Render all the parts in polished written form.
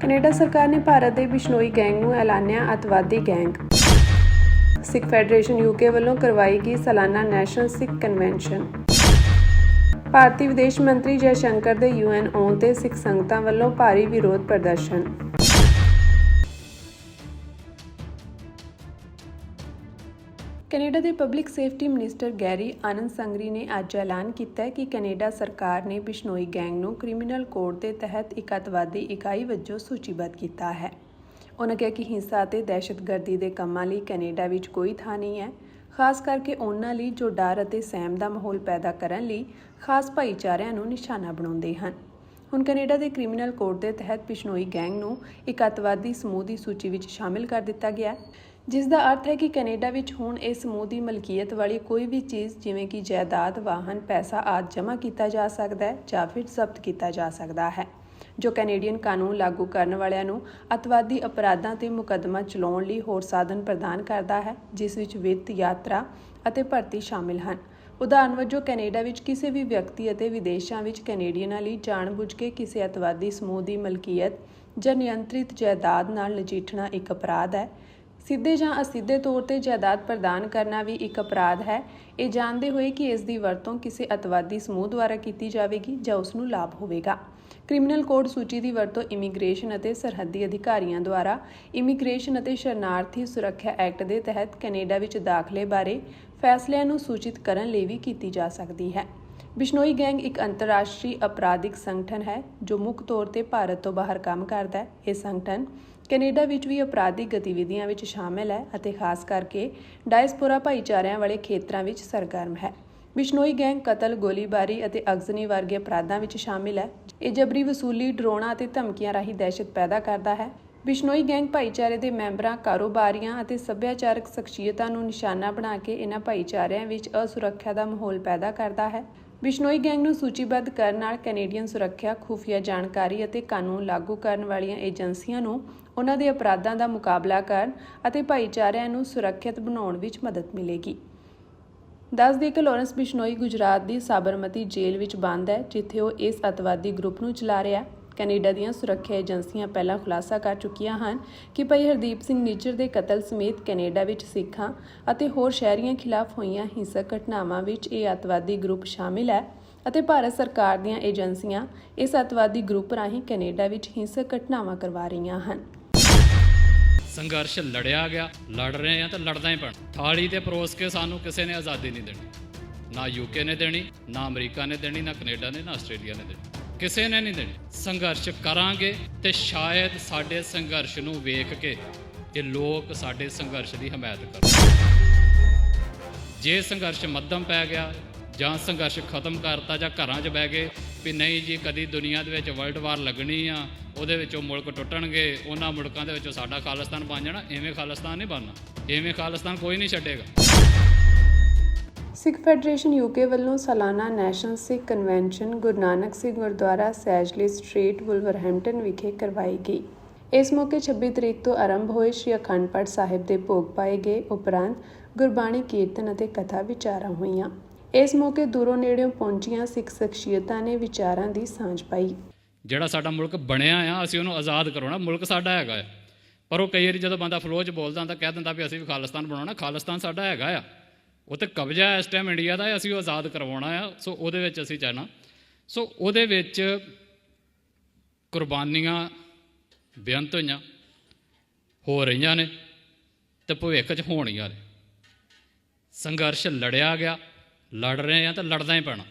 Canada ਸਰਕਾਰ ਨੇ ਭਾਰਤ ਦੇ ਬਿਸ਼ਨੋਈ ਗੈਂਗ ਨੂੰ ਐਲਾਨਿਆ ਅੱਤਵਾਦੀ ਗੈਂਗ। ਸਿੱਖ ਫੈਡਰੇਸ਼ਨ ਯੂਕੇ ਵੱਲੋਂ ਕਰਵਾਈ ਗਈ ਸਾਲਾਨਾ ਨੈਸ਼ਨਲ ਸਿੱਖ ਕਨਵੈਨਸ਼ਨ। ਭਾਰਤੀ ਵਿਦੇਸ਼ ਮੰਤਰੀ ਜੈਸ਼ੰਕਰ ਦੇ UN ਆਉਣ ਤੇ ਸਿੱਖ ਸੰਗਤਾਂ ਵੱਲੋਂ ਭਾਰੀ ਵਿਰੋਧ ਪ੍ਰਦਰਸ਼ਨ। ਕੈਨੇਡਾ ਦੇ ਪਬਲਿਕ ਸੇਫਟੀ ਮਿਨਿਸਟਰ ਗੈਰੀ ਆਨੰਦਸੰਗਰੀ ਨੇ ਅੱਜ ਐਲਾਨ ਕੀਤਾ ਹੈ ਕਿ ਕੈਨੇਡਾ ਸਰਕਾਰ ਨੇ ਬਿਸ਼ਨੋਈ ਗੈਂਗ ਨੂੰ ਕ੍ਰਿਮੀਨਲ ਕੋਡ ਦੇ ਤਹਿਤ ਇੱਕ ਅੱਤਵਾਦੀ ਇਕਾਈ ਵਜੋਂ ਸੂਚੀਬੱਧ ਕੀਤਾ ਹੈ। ਉਨ੍ਹਾਂ ਕਿਹਾ ਕਿ ਹਿੰਸਾ ਅਤੇ ਦਹਿਸ਼ਤਗਰਦੀ ਦੇ ਕੰਮਾਂ ਲਈ ਕੈਨੇਡਾ ਵਿੱਚ ਕੋਈ ਥਾਂ ਨਹੀਂ ਹੈ, ਖਾਸ ਕਰਕੇ ਉਹਨਾਂ ਲਈ ਜੋ ਡਰ ਅਤੇ ਸਹਿਮ ਦਾ ਮਾਹੌਲ ਪੈਦਾ ਕਰਨ ਲਈ ਖਾਸ ਭਾਈਚਾਰਿਆਂ ਨੂੰ ਨਿਸ਼ਾਨਾ ਬਣਾਉਂਦੇ ਹਨ। ਹੁਣ ਕੈਨੇਡਾ ਦੇ ਕ੍ਰਿਮੀਨਲ ਕੋਡ ਦੇ ਤਹਿਤ ਬਿਸ਼ਨੋਈ ਗੈਂਗ ਨੂੰ ਇੱਕ ਅੱਤਵਾਦੀ ਸਮੂਹ ਦੀ ਸੂਚੀ ਵਿੱਚ ਸ਼ਾਮਿਲ ਕਰ ਦਿੱਤਾ ਗਿਆ, ਜਿਸ ਦਾ ਅਰਥ ਹੈ ਕਿ ਕੈਨੇਡਾ ਵਿੱਚ ਹੁਣ ਇਸ ਸਮੂਹ ਦੀ ਮਲਕੀਅਤ ਵਾਲੀ ਕੋਈ ਵੀ ਚੀਜ਼ ਜਿਵੇਂ ਕਿ ਜਾਇਦਾਦ, ਵਾਹਨ, ਪੈਸਾ ਆਦਿ ਜਮ੍ਹਾਂ ਕੀਤਾ ਜਾ ਸਕਦਾ ਹੈ ਜਾਂ ਫਿਰ ਜ਼ਬਤ ਕੀਤਾ ਜਾ ਸਕਦਾ ਹੈ, ਜੋ ਕੈਨੇਡੀਅਨ ਕਾਨੂੰਨ ਲਾਗੂ ਕਰਨ ਵਾਲਿਆਂ ਨੂੰ ਅੱਤਵਾਦੀ ਅਪਰਾਧਾਂ ਤੇ ਮੁਕੱਦਮਾ ਚਲਾਉਣ ਲਈ ਹੋਰ ਸਾਧਨ ਪ੍ਰਦਾਨ ਕਰਦਾ ਹੈ, ਜਿਸ ਵਿੱਚ ਵਿੱਤ, ਯਾਤਰਾ ਅਤੇ ਭਰਤੀ ਸ਼ਾਮਿਲ ਹਨ। ਉਦਾਹਰਨ ਵਜੋਂ ਕੈਨੇਡਾ ਵਿੱਚ ਕਿਸੇ ਵੀ ਵਿਅਕਤੀ ਅਤੇ ਵਿਦੇਸ਼ਾਂ ਵਿੱਚ ਕੈਨੇਡੀਅਨਾਂ ਲਈ ਜਾਣਬੁੱਝ ਕੇ ਕਿਸੇ ਅੱਤਵਾਦੀ ਸਮੂਹ ਦੀ ਮਲਕੀਅਤ ਜਾਂ ਨਿਯੰਤਰਿਤ ਜਾਇਦਾਦ ਨਾਲ ਨਜਿੱਠਣਾ ਇੱਕ ਅਪਰਾਧ ਹੈ। ਸਿੱਧੇ ਜਾਂ ਅਸਿੱਧੇ ਤੌਰ ਤੇ ਜਾਇਦਾਦ ਪ੍ਰਦਾਨ ਕਰਨਾ ਵੀ ਇੱਕ ਅਪਰਾਧ ਹੈ, ਇਹ ਜਾਣਦੇ ਹੋਏ ਕਿ ਇਸ ਦੀ ਵਰਤੋਂ ਕਿਸੇ ਅੱਤਵਾਦੀ ਸਮੂਹ ਦੁਆਰਾ ਕੀਤੀ ਜਾਵੇਗੀ ਜਾਂ ਉਸ ਨੂੰ ਲਾਭ ਹੋਵੇਗਾ। ਕ੍ਰਿਮੀਨਲ ਕੋਡ ਸੂਚੀ ਦੀ ਵਰਤੋਂ ਇਮੀਗ੍ਰੇਸ਼ਨ ਅਤੇ ਸਰਹੱਦੀ ਅਧਿਕਾਰੀਆਂ ਦੁਆਰਾ ਇਮੀਗ੍ਰੇਸ਼ਨ ਅਤੇ ਸ਼ਰਨਾਰਥੀ ਸੁਰੱਖਿਆ ਐਕਟ ਦੇ ਤਹਿਤ ਕੈਨੇਡਾ ਵਿੱਚ ਦਾਖਲੇ ਬਾਰੇ ਫੈਸਲਿਆਂ ਨੂੰ ਸੂਚਿਤ ਕਰਨ ਲਈ ਵੀ ਕੀਤੀ ਜਾ ਸਕਦੀ ਹੈ। ਬਿਸ਼ਨੋਈ ਗੈਂਗ ਇੱਕ ਅੰਤਰਰਾਸ਼ਟਰੀ ਅਪਰਾਧਿਕ ਸੰਗਠਨ ਹੈ ਜੋ ਮੁੱਖ ਤੌਰ ਤੇ ਭਾਰਤ ਤੋਂ ਬਾਹਰ ਕੰਮ ਕਰਦਾ ਹੈ। ਇਹ ਸੰਗਠਨ ਕੈਨੇਡਾ ਵਿੱਚ ਵੀ ਅਪਰਾਧਿਕ ਗਤੀਵਿਧੀਆਂ ਵਿੱਚ ਸ਼ਾਮਿਲ ਹੈ ਅਤੇ ਖਾਸ ਕਰਕੇ ਡਾਇਸਪੋਰਾ ਭਾਈਚਾਰਿਆਂ ਵਾਲੇ ਖੇਤਰਾਂ ਵਿੱਚ ਸਰਗਰਮ ਹੈ। ਬਿਸ਼ਨੋਈ ਗੈਂਗ ਕਤਲ, ਗੋਲੀਬਾਰੀ ਅਤੇ ਅਗਜ਼ਨੀ ਵਰਗੇ ਅਪਰਾਧਾਂ ਵਿੱਚ ਸ਼ਾਮਿਲ ਹੈ। ਇਹ ਜਬਰੀ ਵਸੂਲੀ, ਡਰਾਉਣਾ ਅਤੇ ਧਮਕੀਆਂ ਰਾਹੀਂ ਦਹਿਸ਼ਤ ਪੈਦਾ ਕਰਦਾ ਹੈ। ਬਿਸ਼ਨੋਈ ਗੈਂਗ ਭਾਈਚਾਰੇ ਦੇ ਮੈਂਬਰਾਂ, ਕਾਰੋਬਾਰੀਆਂ ਅਤੇ ਸੱਭਿਆਚਾਰਕ ਸ਼ਖਸੀਅਤਾਂ ਨੂੰ ਨਿਸ਼ਾਨਾ ਬਣਾ ਕੇ ਇਹਨਾਂ ਭਾਈਚਾਰਿਆਂ ਵਿੱਚ ਅਸੁਰੱਖਿਆ ਦਾ ਮਾਹੌਲ ਪੈਦਾ ਕਰਦਾ ਹੈ। ਬਿਸ਼ਨੋਈ ਗੈਂਗ ਨੂੰ ਸੂਚੀਬੱਧ ਕਰਨ ਨਾਲ ਕੈਨੇਡੀਅਨ ਸੁਰੱਖਿਆ, ਖੁਫੀਆ ਜਾਣਕਾਰੀ ਅਤੇ ਕਾਨੂੰਨ ਲਾਗੂ ਕਰਨ ਵਾਲੀਆਂ ਏਜੰਸੀਆਂ ਨੂੰ ਉਹਨਾਂ ਦੇ ਅਪਰਾਧਾਂ ਦਾ ਮੁਕਾਬਲਾ ਕਰਨ ਅਤੇ ਭਾਈਚਾਰਿਆਂ ਨੂੰ ਸੁਰੱਖਿਅਤ ਬਣਾਉਣ ਵਿੱਚ ਮਦਦ ਮਿਲੇਗੀ। ਦੱਸ ਦਈਏ ਕਿ ਲਾਰੈਂਸ ਬਿਸ਼ਨੋਈ ਗੁਜਰਾਤ ਦੀ ਸਾਬਰਮਤੀ ਜੇਲ੍ਹ ਵਿੱਚ ਬੰਦ ਹੈ, ਜਿੱਥੇ ਉਹ ਇਸ ਅੱਤਵਾਦੀ ਗਰੁੱਪ ਨੂੰ ਚਲਾ ਰਿਹਾ। ਕੈਨੇਡਾ ਦੀਆਂ ਸੁਰੱਖਿਆ ਏਜੰਸੀਆਂ ਪਹਿਲਾਂ ਖੁਲਾਸਾ ਕਰ ਚੁੱਕੀਆਂ ਹਨ ਕਿ ਭਾਈ ਹਰਦੀਪ ਸਿੰਘ ਨਿੱਜਰ ਦੇ ਕਤਲ ਸਮੇਤ ਕੈਨੇਡਾ ਵਿੱਚ ਸਿੱਖਾਂ ਅਤੇ ਹੋਰ ਸ਼ਹਿਰੀਆਂ ਖਿਲਾਫ ਹੋਈਆਂ ਹਿੰਸਕ ਘਟਨਾਵਾਂ ਵਿੱਚ ਇਹ ਅੱਤਵਾਦੀ ਗਰੁੱਪ ਸ਼ਾਮਿਲ ਹੈ ਅਤੇ ਭਾਰਤ ਸਰਕਾਰ ਦੀਆਂ ਏਜੰਸੀਆਂ ਇਸ ਅੱਤਵਾਦੀ ਗਰੁੱਪ ਰਾਹੀਂ ਕੈਨੇਡਾ ਵਿੱਚ ਹਿੰਸਕ ਘਟਨਾਵਾਂ ਕਰਵਾ ਰਹੀਆਂ ਹਨ। ਸੰਘਰਸ਼ ਲੜਿਆ ਗਿਆ, ਲੜ ਰਹੇ ਆ ਤਾਂ ਲੜਦਾ ਹੀ ਪੈਣਾ। ਥਾਲੀ ਤੇ ਪਰੋਸ ਕੇ ਸਾਨੂੰ ਕਿਸੇ ਨੇ ਆਜ਼ਾਦੀ ਨਹੀਂ ਦੇਣੀ, ਨਾ ਯੂਕੇ ਨੇ ਦੇਣੀ, ਨਾ ਅਮਰੀਕਾ ਨੇ ਦੇਣੀ, ਨਾ ਕੈਨੇਡਾ ਨੇ, ਨਾ ਆਸਟ੍ਰੇਲੀਆ ਨੇ ਦੇਣੀ, ਕਿਸੇ ਨੇ ਨਹੀਂ ਦੇਣੀ। ਸੰਘਰਸ਼ ਕਰਾਂਗੇ ਤੇ ਸ਼ਾਇਦ ਸਾਡੇ ਸੰਘਰਸ਼ ਨੂੰ ਵੇਖ ਕੇ ਇਹ ਲੋਕ ਸਾਡੇ ਸੰਘਰਸ਼ ਦੀ ਹਮਾਇਤ ਕਰਨ। ਜੇ ਸੰਘਰਸ਼ ਮੱਧਮ ਪੈ ਗਿਆ ਜਾਂ ਸੰਘਰਸ਼ ਖਤਮ ਕਰਤਾ ਜਾਂ ਘਰਾਂ 'ਚ ਬਹਿ ਗਏ ਵੀ ਨਹੀਂ ਜੀ ਕਦੀ ਦੁਨੀਆ ਦੇ ਵਿੱਚ ਵਰਲਡ ਵਾਰ ਲੱਗਣੀ ਆ, ਉਹਦੇ ਵਿੱਚੋਂ ਮੁਲਕ ਟੁੱਟਣਗੇ, ਉਹਨਾਂ ਮੁਲਕਾਂ ਦੇ ਵਿੱਚੋਂ ਸਾਡਾ ਖਾਲਿਸਤਾਨ ਬਣ ਜਾਣਾ, ਐਵੇਂ ਖਾਲਿਸਤਾਨ ਨਹੀਂ ਬਣਨਾ, ਐਵੇਂ ਖਾਲਿਸਤਾਨ ਕੋਈ ਨਹੀਂ ਛੱਡੇਗਾ। ਸਿੱਖ ਫੈਡਰੇਸ਼ਨ ਯੂਕੇ ਵੱਲੋਂ ਸਾਲਾਨਾ ਨੈਸ਼ਨਲ ਸਿੱਖ convention Guru Nanak Singh Gurdwara ਸੈਜਲੀ street, Wolverhampton ਵਿਖੇ ਕਰਵਾਈ ਗਈ। ਇਸ ਮੌਕੇ 26 ਤਰੀਕ ਤੋਂ ਆਰੰਭ ਹੋਏ ਸ਼੍ਰੀ ਅਖੰਡ ਪਾਠ ਸਾਹਿਬ ਦੇ ਭੋਗ ਪਾਏ ਗਏ, ਉਪਰੰਤ ਗੁਰਬਾਣੀ ਕੀਰਤਨ ਅਤੇ ਕਥਾ ਵਿਚਾਰਾਂ ਹੋਈਆਂ। ਇਸ ਮੌਕੇ ਦੂਰੋਂ ਨੇੜਿਓਂ ਪਹੁੰਚੀਆਂ ਸਿੱਖ ਸ਼ਖਸੀਅਤਾਂ ਨੇ ਵਿਚਾਰਾਂ ਦੀ ਸਾਂਝ ਪਾਈ। ਜਿਹੜਾ ਸਾਡਾ ਮੁਲਕ ਬਣਿਆ ਆ ਅਸੀਂ ਉਹਨੂੰ ਆਜ਼ਾਦ ਕਰਾਉਣਾ, ਮੁਲਕ ਸਾਡਾ ਹੈਗਾ ਆ। ਪਰ ਉਹ ਕਈ ਵਾਰੀ ਜਦੋਂ ਬੰਦਾ ਫਲੋਅ 'ਚ ਬੋਲਦਾ ਤਾਂ ਕਹਿ ਦਿੰਦਾ ਵੀ ਅਸੀਂ ਵੀ ਖਾਲਿਸਤਾਨ ਬਣਾਉਣਾ। ਖਾਲਿਸਤਾਨ ਸਾਡਾ ਹੈਗਾ ਆ, ਉਹ ਤਾਂ ਕਬਜ਼ਾ ਇਸ ਟਾਈਮ ਇੰਡੀਆ ਦਾ, ਅਸੀਂ ਉਹ ਆਜ਼ਾਦ ਕਰਵਾਉਣਾ ਆ। ਸੋ ਉਹਦੇ ਵਿੱਚ ਅਸੀਂ ਚਾਹਣਾ, ਸੋ ਉਹਦੇ ਵਿੱਚ ਕੁਰਬਾਨੀਆਂ ਬੇਅੰਤ ਹੋਈਆਂ, ਹੋ ਰਹੀਆਂ ਨੇ ਅਤੇ ਭਵਿੱਖ 'ਚ ਹੋਣੀਆਂ ਨੇ। ਸੰਘਰਸ਼ ਲੜਿਆ ਗਿਆ, ਲੜ ਰਹੇ ਆ ਤਾਂ ਲੜਦਾ ਹੀ ਪੈਣਾ।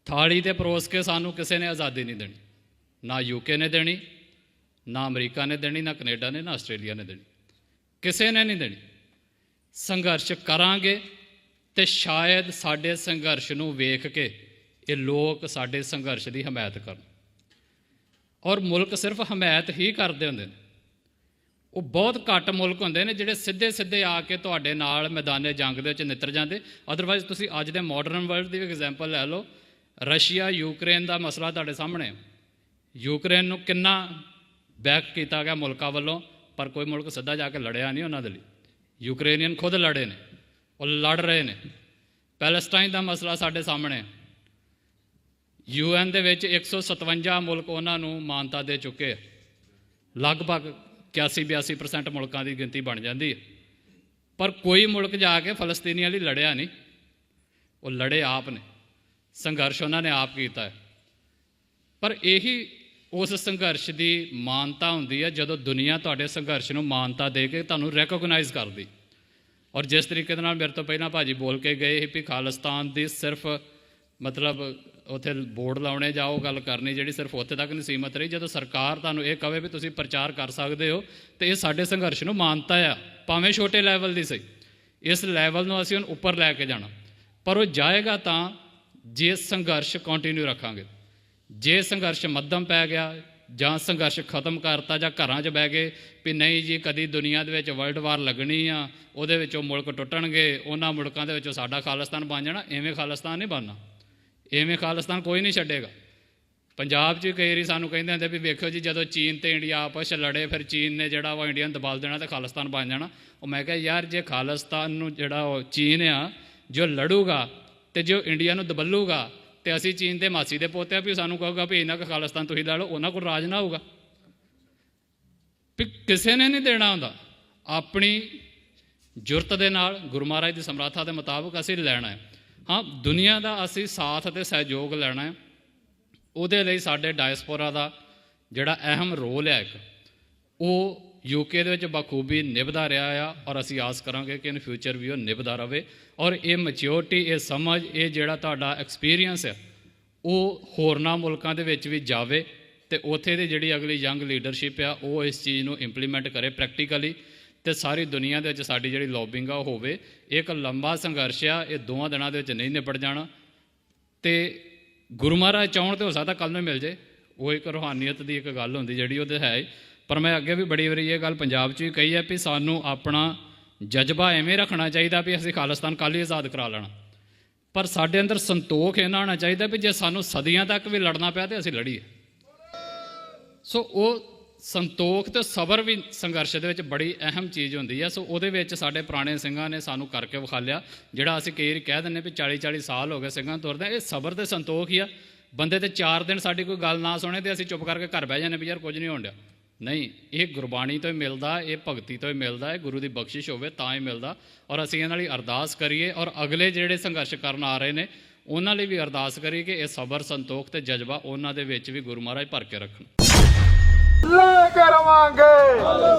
ਥਾਲੀ ਤੇ ਪਰੋਸ ਕੇ ਸਾਨੂੰ ਕਿਸੇ ਨੇ ਆਜ਼ਾਦੀ ਨਹੀਂ ਦੇਣੀ, ਨਾ ਯੂਕੇ ਨੇ ਦੇਣੀ, ਨਾ ਅਮਰੀਕਾ ਨੇ ਦੇਣੀ, ਨਾ ਕੈਨੇਡਾ ਨੇ, ਨਾ ਆਸਟ੍ਰੇਲੀਆ ਨੇ ਦੇਣੀ, ਕਿਸੇ ਨੇ ਨਹੀਂ ਦੇਣੀ। ਸੰਘਰਸ਼ ਕਰਾਂਗੇ ਤੇ ਸ਼ਾਇਦ ਸਾਡੇ ਸੰਘਰਸ਼ ਨੂੰ ਵੇਖ ਕੇ ਇਹ ਲੋਕ ਸਾਡੇ ਸੰਘਰਸ਼ ਦੀ ਹਮਾਇਤ ਕਰਨ। ਔਰ ਮੁਲਕ ਸਿਰਫ ਹਮਾਇਤ ਹੀ ਕਰਦੇ ਹੁੰਦੇ ਨੇ, ਉਹ ਬਹੁਤ ਘੱਟ ਮੁਲਕ ਹੁੰਦੇ ਨੇ ਜਿਹੜੇ ਸਿੱਧੇ ਸਿੱਧੇ ਆ ਕੇ ਤੁਹਾਡੇ ਨਾਲ ਮੈਦਾਨੇ ਜੰਗ ਦੇ ਵਿੱਚ ਨਿੱਤਰ ਜਾਂਦੇ। ਅਦਰਵਾਈਜ਼ ਤੁਸੀਂ ਅੱਜ ਦੇ ਮਾਡਰਨ ਵਰਲਡ ਦੀ ਐਗਜ਼ਾਮਪਲ ਲੈ ਲਓ, ਰਸ਼ੀਆ ਯੂਕਰੇਨ ਦਾ ਮਸਲਾ ਤੁਹਾਡੇ ਸਾਹਮਣੇ। ਯੂਕਰੇਨ ਨੂੰ ਕਿੰਨਾ ਬੈਕ ਕੀਤਾ ਗਿਆ ਮੁਲਕਾਂ ਵੱਲੋਂ, ਪਰ ਕੋਈ ਮੁਲਕ ਸਿੱਧਾ ਜਾ ਕੇ ਲੜਿਆ ਨਹੀਂ ਉਹਨਾਂ ਦੇ ਲਈ। ਯੂਕਰੇਨੀਅਨ ਖੁਦ ਲੜੇ ਨੇ, ਉਹ ਲੜ ਰਹੇ ਨੇ। ਪੈਲਸਟਾਈਨ ਦਾ ਮਸਲਾ ਸਾਡੇ ਸਾਹਮਣੇ। UN ਦੇ ਵਿੱਚ 157 ਮੁਲਕ ਉਹਨਾਂ ਨੂੰ ਮਾਨਤਾ ਦੇ ਚੁੱਕੇ। ਲਗਭਗ 81-82% ਮੁਲਕਾਂ ਦੀ ਗਿਣਤੀ ਬਣ ਜਾਂਦੀ ਹੈ। ਪਰ ਕੋਈ ਮੁਲਕ ਜਾ ਕੇ ਫਲਸਤੀਨੀਆਂ ਲਈ ਲੜਿਆ ਨਹੀਂ, ਉਹ ਲੜੇ ਆਪ ਨੇ, ਸੰਘਰਸ਼ ਉਹਨਾਂ ਨੇ ਆਪ ਕੀਤਾ ਹੈ। ਪਰ ਇਹੀ ਉਸ ਸੰਘਰਸ਼ ਦੀ ਮਾਨਤਾ ਹੁੰਦੀ ਹੈ ਜਦੋਂ ਦੁਨੀਆ ਤੁਹਾਡੇ ਸੰਘਰਸ਼ ਨੂੰ ਮਾਨਤਾ ਦੇ ਕੇ ਤੁਹਾਨੂੰ ਰੈਕੋਗਨਾਈਜ਼ ਕਰਦੀ। ਔਰ ਜਿਸ ਤਰੀਕੇ ਦੇ ਨਾਲ ਮੇਰੇ ਤੋਂ ਪਹਿਲਾਂ ਭਾਜੀ ਬੋਲ ਕੇ ਗਏ ਸੀ ਵੀ ਖਾਲਿਸਤਾਨ ਦੀ ਸਿਰਫ ਮਤਲਬ ਉੱਥੇ ਬੋਰਡ ਲਾਉਣੇ ਜਾਂ ਉਹ ਗੱਲ ਕਰਨੀ ਜਿਹੜੀ ਸਿਰਫ ਉੱਥੇ ਤੱਕ ਨਹੀਂ ਸੀਮਤ ਰਹੀ। ਜਦੋਂ ਸਰਕਾਰ ਤੁਹਾਨੂੰ ਇਹ ਕਹੇ ਵੀ ਤੁਸੀਂ ਪ੍ਰਚਾਰ ਕਰ ਸਕਦੇ ਹੋ ਤਾਂ ਇਹ ਸਾਡੇ ਸੰਘਰਸ਼ ਨੂੰ ਮਾਨਤਾ ਆ, ਭਾਵੇਂ ਛੋਟੇ ਲੈਵਲ ਦੀ ਸਹੀ। ਇਸ ਲੈਵਲ ਨੂੰ ਅਸੀਂ ਹੁਣ ਉੱਪਰ ਲੈ ਕੇ ਜਾਣਾ, ਪਰ ਉਹ ਜਾਏਗਾ ਤਾਂ ਜੇ ਸੰਘਰਸ਼ ਕੰਟੀਨਿਊ ਰੱਖਾਂਗੇ। ਜੇ ਸੰਘਰਸ਼ ਮੱਧਮ ਪੈ ਗਿਆ ਜਾਂ ਸੰਘਰਸ਼ ਖਤਮ ਕਰਤਾ ਜਾਂ ਘਰਾਂ 'ਚ ਬਹਿ ਗਏ ਵੀ ਨਹੀਂ ਜੀ ਕਦੀ ਦੁਨੀਆ ਦੇ ਵਿੱਚ ਵਰਲਡ ਵਾਰ ਲੱਗਣੀ ਆ, ਉਹਦੇ ਵਿੱਚੋਂ ਮੁਲਕ ਟੁੱਟਣਗੇ, ਉਹਨਾਂ ਮੁਲਕਾਂ ਦੇ ਵਿੱਚੋਂ ਸਾਡਾ ਖਾਲਿਸਤਾਨ ਬਣ ਜਾਣਾ, ਐਵੇਂ ਖਾਲਿਸਤਾਨ ਨਹੀਂ ਬਣਨਾ। ਐਵੇਂ ਖਾਲਿਸਤਾਨ ਕੋਈ ਨਹੀਂ ਛੱਡੇਗਾ। ਪੰਜਾਬ 'ਚ ਕਈ ਵਾਰੀ ਸਾਨੂੰ ਕਹਿੰਦੇ ਹੁੰਦੇ ਵੀ ਵੇਖੋ ਜੀ ਜਦੋਂ ਚੀਨ ਅਤੇ ਇੰਡੀਆ ਆਪਸ 'ਚ ਲੜੇ ਫਿਰ ਚੀਨ ਨੇ ਜਿਹੜਾ ਵਾ ਇੰਡੀਆ ਨੂੰ ਦਬਾਲ ਦੇਣਾ ਅਤੇ ਖਾਲਿਸਤਾਨ ਬਣ ਜਾਣਾ। ਉਹ ਮੈਂ ਕਿਹਾ ਯਾਰ ਜੇ ਖਾਲਿਸਤਾਨ ਨੂੰ ਜਿਹੜਾ ਉਹ ਚੀਨ ਆ ਜੋ ਲੜੂਗਾ ਅਤੇ ਜੋ ਇੰਡੀਆ ਨੂੰ ਦਬਲੂਗਾ ਅਤੇ ਅਸੀਂ ਚੀਨ ਦੇ ਮਾਸੀ ਦੇ ਪੋਤੇ ਆ ਵੀ ਸਾਨੂੰ ਕਹੂਗਾ ਵੀ ਇੰਨਾ ਕੁ ਖਾਲਿਸਤਾਨ ਤੁਸੀਂ ਲੈ ਲਓ, ਉਹਨਾਂ ਕੋਲ ਰਾਜ ਨਾ ਹੋਊਗਾ। ਵੀ ਕਿਸੇ ਨੇ ਨਹੀਂ ਦੇਣਾ ਹੁੰਦਾ, ਆਪਣੀ ਜੁਰਤ ਦੇ ਨਾਲ ਗੁਰੂ ਮਹਾਰਾਜ ਦੀ ਸਮਰੱਥਾ ਦੇ ਮੁਤਾਬਕ ਅਸੀਂ ਲੈਣਾ ਹੈ। ਹਾਂ, ਦੁਨੀਆ ਦਾ ਅਸੀਂ ਸਾਥ ਅਤੇ ਸਹਿਯੋਗ ਲੈਣਾ ਹੈ। ਉਹਦੇ ਲਈ ਸਾਡੇ ਡਾਇਸਪੋਰਾ ਦਾ ਜਿਹੜਾ ਅਹਿਮ ਰੋਲ ਹੈ ਇੱਕ, ਉਹ ਯੂਕੇ ਦੇ ਵਿੱਚ ਬਖੂਬੀ ਨਿਭਦਾ ਰਿਹਾ ਆ ਔਰ ਅਸੀਂ ਆਸ ਕਰਾਂਗੇ ਕਿ ਇਨ ਫਿਊਚਰ ਵੀ ਉਹ ਨਿਭਦਾ ਰਹੇ। ਔਰ ਇਹ ਮੈਚਿਓਰਟੀ, ਇਹ ਸਮਝ, ਇਹ ਜਿਹੜਾ ਤੁਹਾਡਾ ਐਕਸਪੀਰੀਅੰਸ ਹੈ ਉਹ ਹੋਰਨਾਂ ਮੁਲਕਾਂ ਦੇ ਵਿੱਚ ਵੀ ਜਾਵੇ ਅਤੇ ਉੱਥੇ ਦੀ ਜਿਹੜੀ ਅਗਲੀ ਯੰਗ ਲੀਡਰਸ਼ਿਪ ਆ ਉਹ ਇਸ ਚੀਜ਼ ਨੂੰ ਇੰਪਲੀਮੈਂਟ ਕਰੇ ਪ੍ਰੈਕਟੀਕਲੀ, ਅਤੇ ਸਾਰੀ ਦੁਨੀਆ ਦੇ ਵਿੱਚ ਸਾਡੀ ਜਿਹੜੀ ਲੌਬਿੰਗ ਆ ਉਹ ਹੋਵੇ। ਇਹ ਇੱਕ ਲੰਬਾ ਸੰਘਰਸ਼ ਆ, ਇਹ 2 ਦਿਨਾਂ ਦੇ ਵਿੱਚ ਨਹੀਂ ਨਿਬੜ ਜਾਣਾ। ਅਤੇ ਗੁਰੂ ਮਹਾਰਾਜ ਚਾਹੁਣ ਤਾਂ ਹੋ ਸਕਦਾ ਕੱਲ੍ਹ ਨੂੰ ਮਿਲ ਜੇ, ਉਹ ਇੱਕ ਰੂਹਾਨੀਅਤ ਦੀ ਇੱਕ ਗੱਲ ਹੁੰਦੀ ਜਿਹੜੀ ਉਹਦੇ ਹੈ। ਪਰ ਮੈਂ ਅੱਗੇ ਵੀ ਬੜੀ ਵਾਰੀ ਇਹ ਗੱਲ ਪੰਜਾਬ 'ਚ ਵੀ ਕਹੀ ਹੈ ਵੀ ਸਾਨੂੰ ਆਪਣਾ ਜਜ਼ਬਾ ਐਵੇਂ ਰੱਖਣਾ ਚਾਹੀਦਾ ਵੀ ਅਸੀਂ ਖਾਲਿਸਤਾਨ ਕੱਲ੍ਹ ਹੀ ਆਜ਼ਾਦ ਕਰਾ ਲੈਣਾ, ਪਰ ਸਾਡੇ ਅੰਦਰ ਸੰਤੋਖ ਇਹਨਾਂ ਹੋਣਾ ਚਾਹੀਦਾ ਵੀ ਜੇ ਸਾਨੂੰ ਸਦੀਆਂ ਤੱਕ ਵੀ ਲੜਨਾ ਪਿਆ ਤਾਂ ਅਸੀਂ ਲੜੀਏ। ਸੋ ਉਹ ਸੰਤੋਖ ਅਤੇ ਸਬਰ ਵੀ ਸੰਘਰਸ਼ ਦੇ ਵਿੱਚ ਬੜੀ ਅਹਿਮ ਚੀਜ਼ ਹੁੰਦੀ ਹੈ। ਸੋ ਉਹਦੇ ਵਿੱਚ ਸਾਡੇ ਪੁਰਾਣੇ ਸਿੰਘਾਂ ਨੇ ਸਾਨੂੰ ਕਰਕੇ ਵਿਖਾ ਲਿਆ, ਜਿਹੜਾ ਅਸੀਂ ਕਈ ਵਾਰੀ ਕਹਿ ਦਿੰਦੇ ਵੀ 40-40 ਸਾਲ ਹੋ ਗਏ ਸਿੰਘਾਂ ਤੁਰਦੇ। ਇਹ ਸਬਰ ਅਤੇ ਸੰਤੋਖ ਹੀ ਆ। ਬੰਦੇ ਤੇ 4 ਦਿਨ ਸਾਡੀ ਕੋਈ ਗੱਲ ਨਾ ਸੁਣੇ ਅਤੇ ਅਸੀਂ ਚੁੱਪ ਕਰਕੇ ਘਰ ਬਹਿ ਜਾਂਦੇ ਵੀ ਯਾਰ ਕੁਝ ਨਹੀਂ ਹੋਣ ਡਿਆ। ਨਹੀਂ, ਇਹ ਗੁਰਬਾਣੀ ਤੋਂ ਹੀ ਮਿਲਦਾ, ਇਹ ਭਗਤੀ ਤੋਂ ਹੀ ਮਿਲਦਾ, ਇਹ ਗੁਰੂ ਦੀ ਬਖਸ਼ਿਸ਼ ਹੋਵੇ ਤਾਂ ਹੀ ਮਿਲਦਾ। ਔਰ ਅਸੀਂ ਇਹਨਾਂ ਲਈ ਅਰਦਾਸ ਕਰੀਏ ਔਰ ਅਗਲੇ ਜਿਹੜੇ ਸੰਘਰਸ਼ ਕਰਨ ਆ ਰਹੇ ਨੇ ਉਹਨਾਂ ਲਈ ਵੀ ਅਰਦਾਸ ਕਰੀਏ ਕਿ ਇਹ ਸਬਰ, ਸੰਤੋਖ ਅਤੇ ਜਜ਼ਬਾ ਉਹਨਾਂ ਦੇ ਵਿੱਚ ਵੀ ਗੁਰੂ ਮਹਾਰਾਜ ਭਰ ਕੇ ਰੱਖਣ। ਲੈ ਕੇ ਰਵਾਂਗੇ,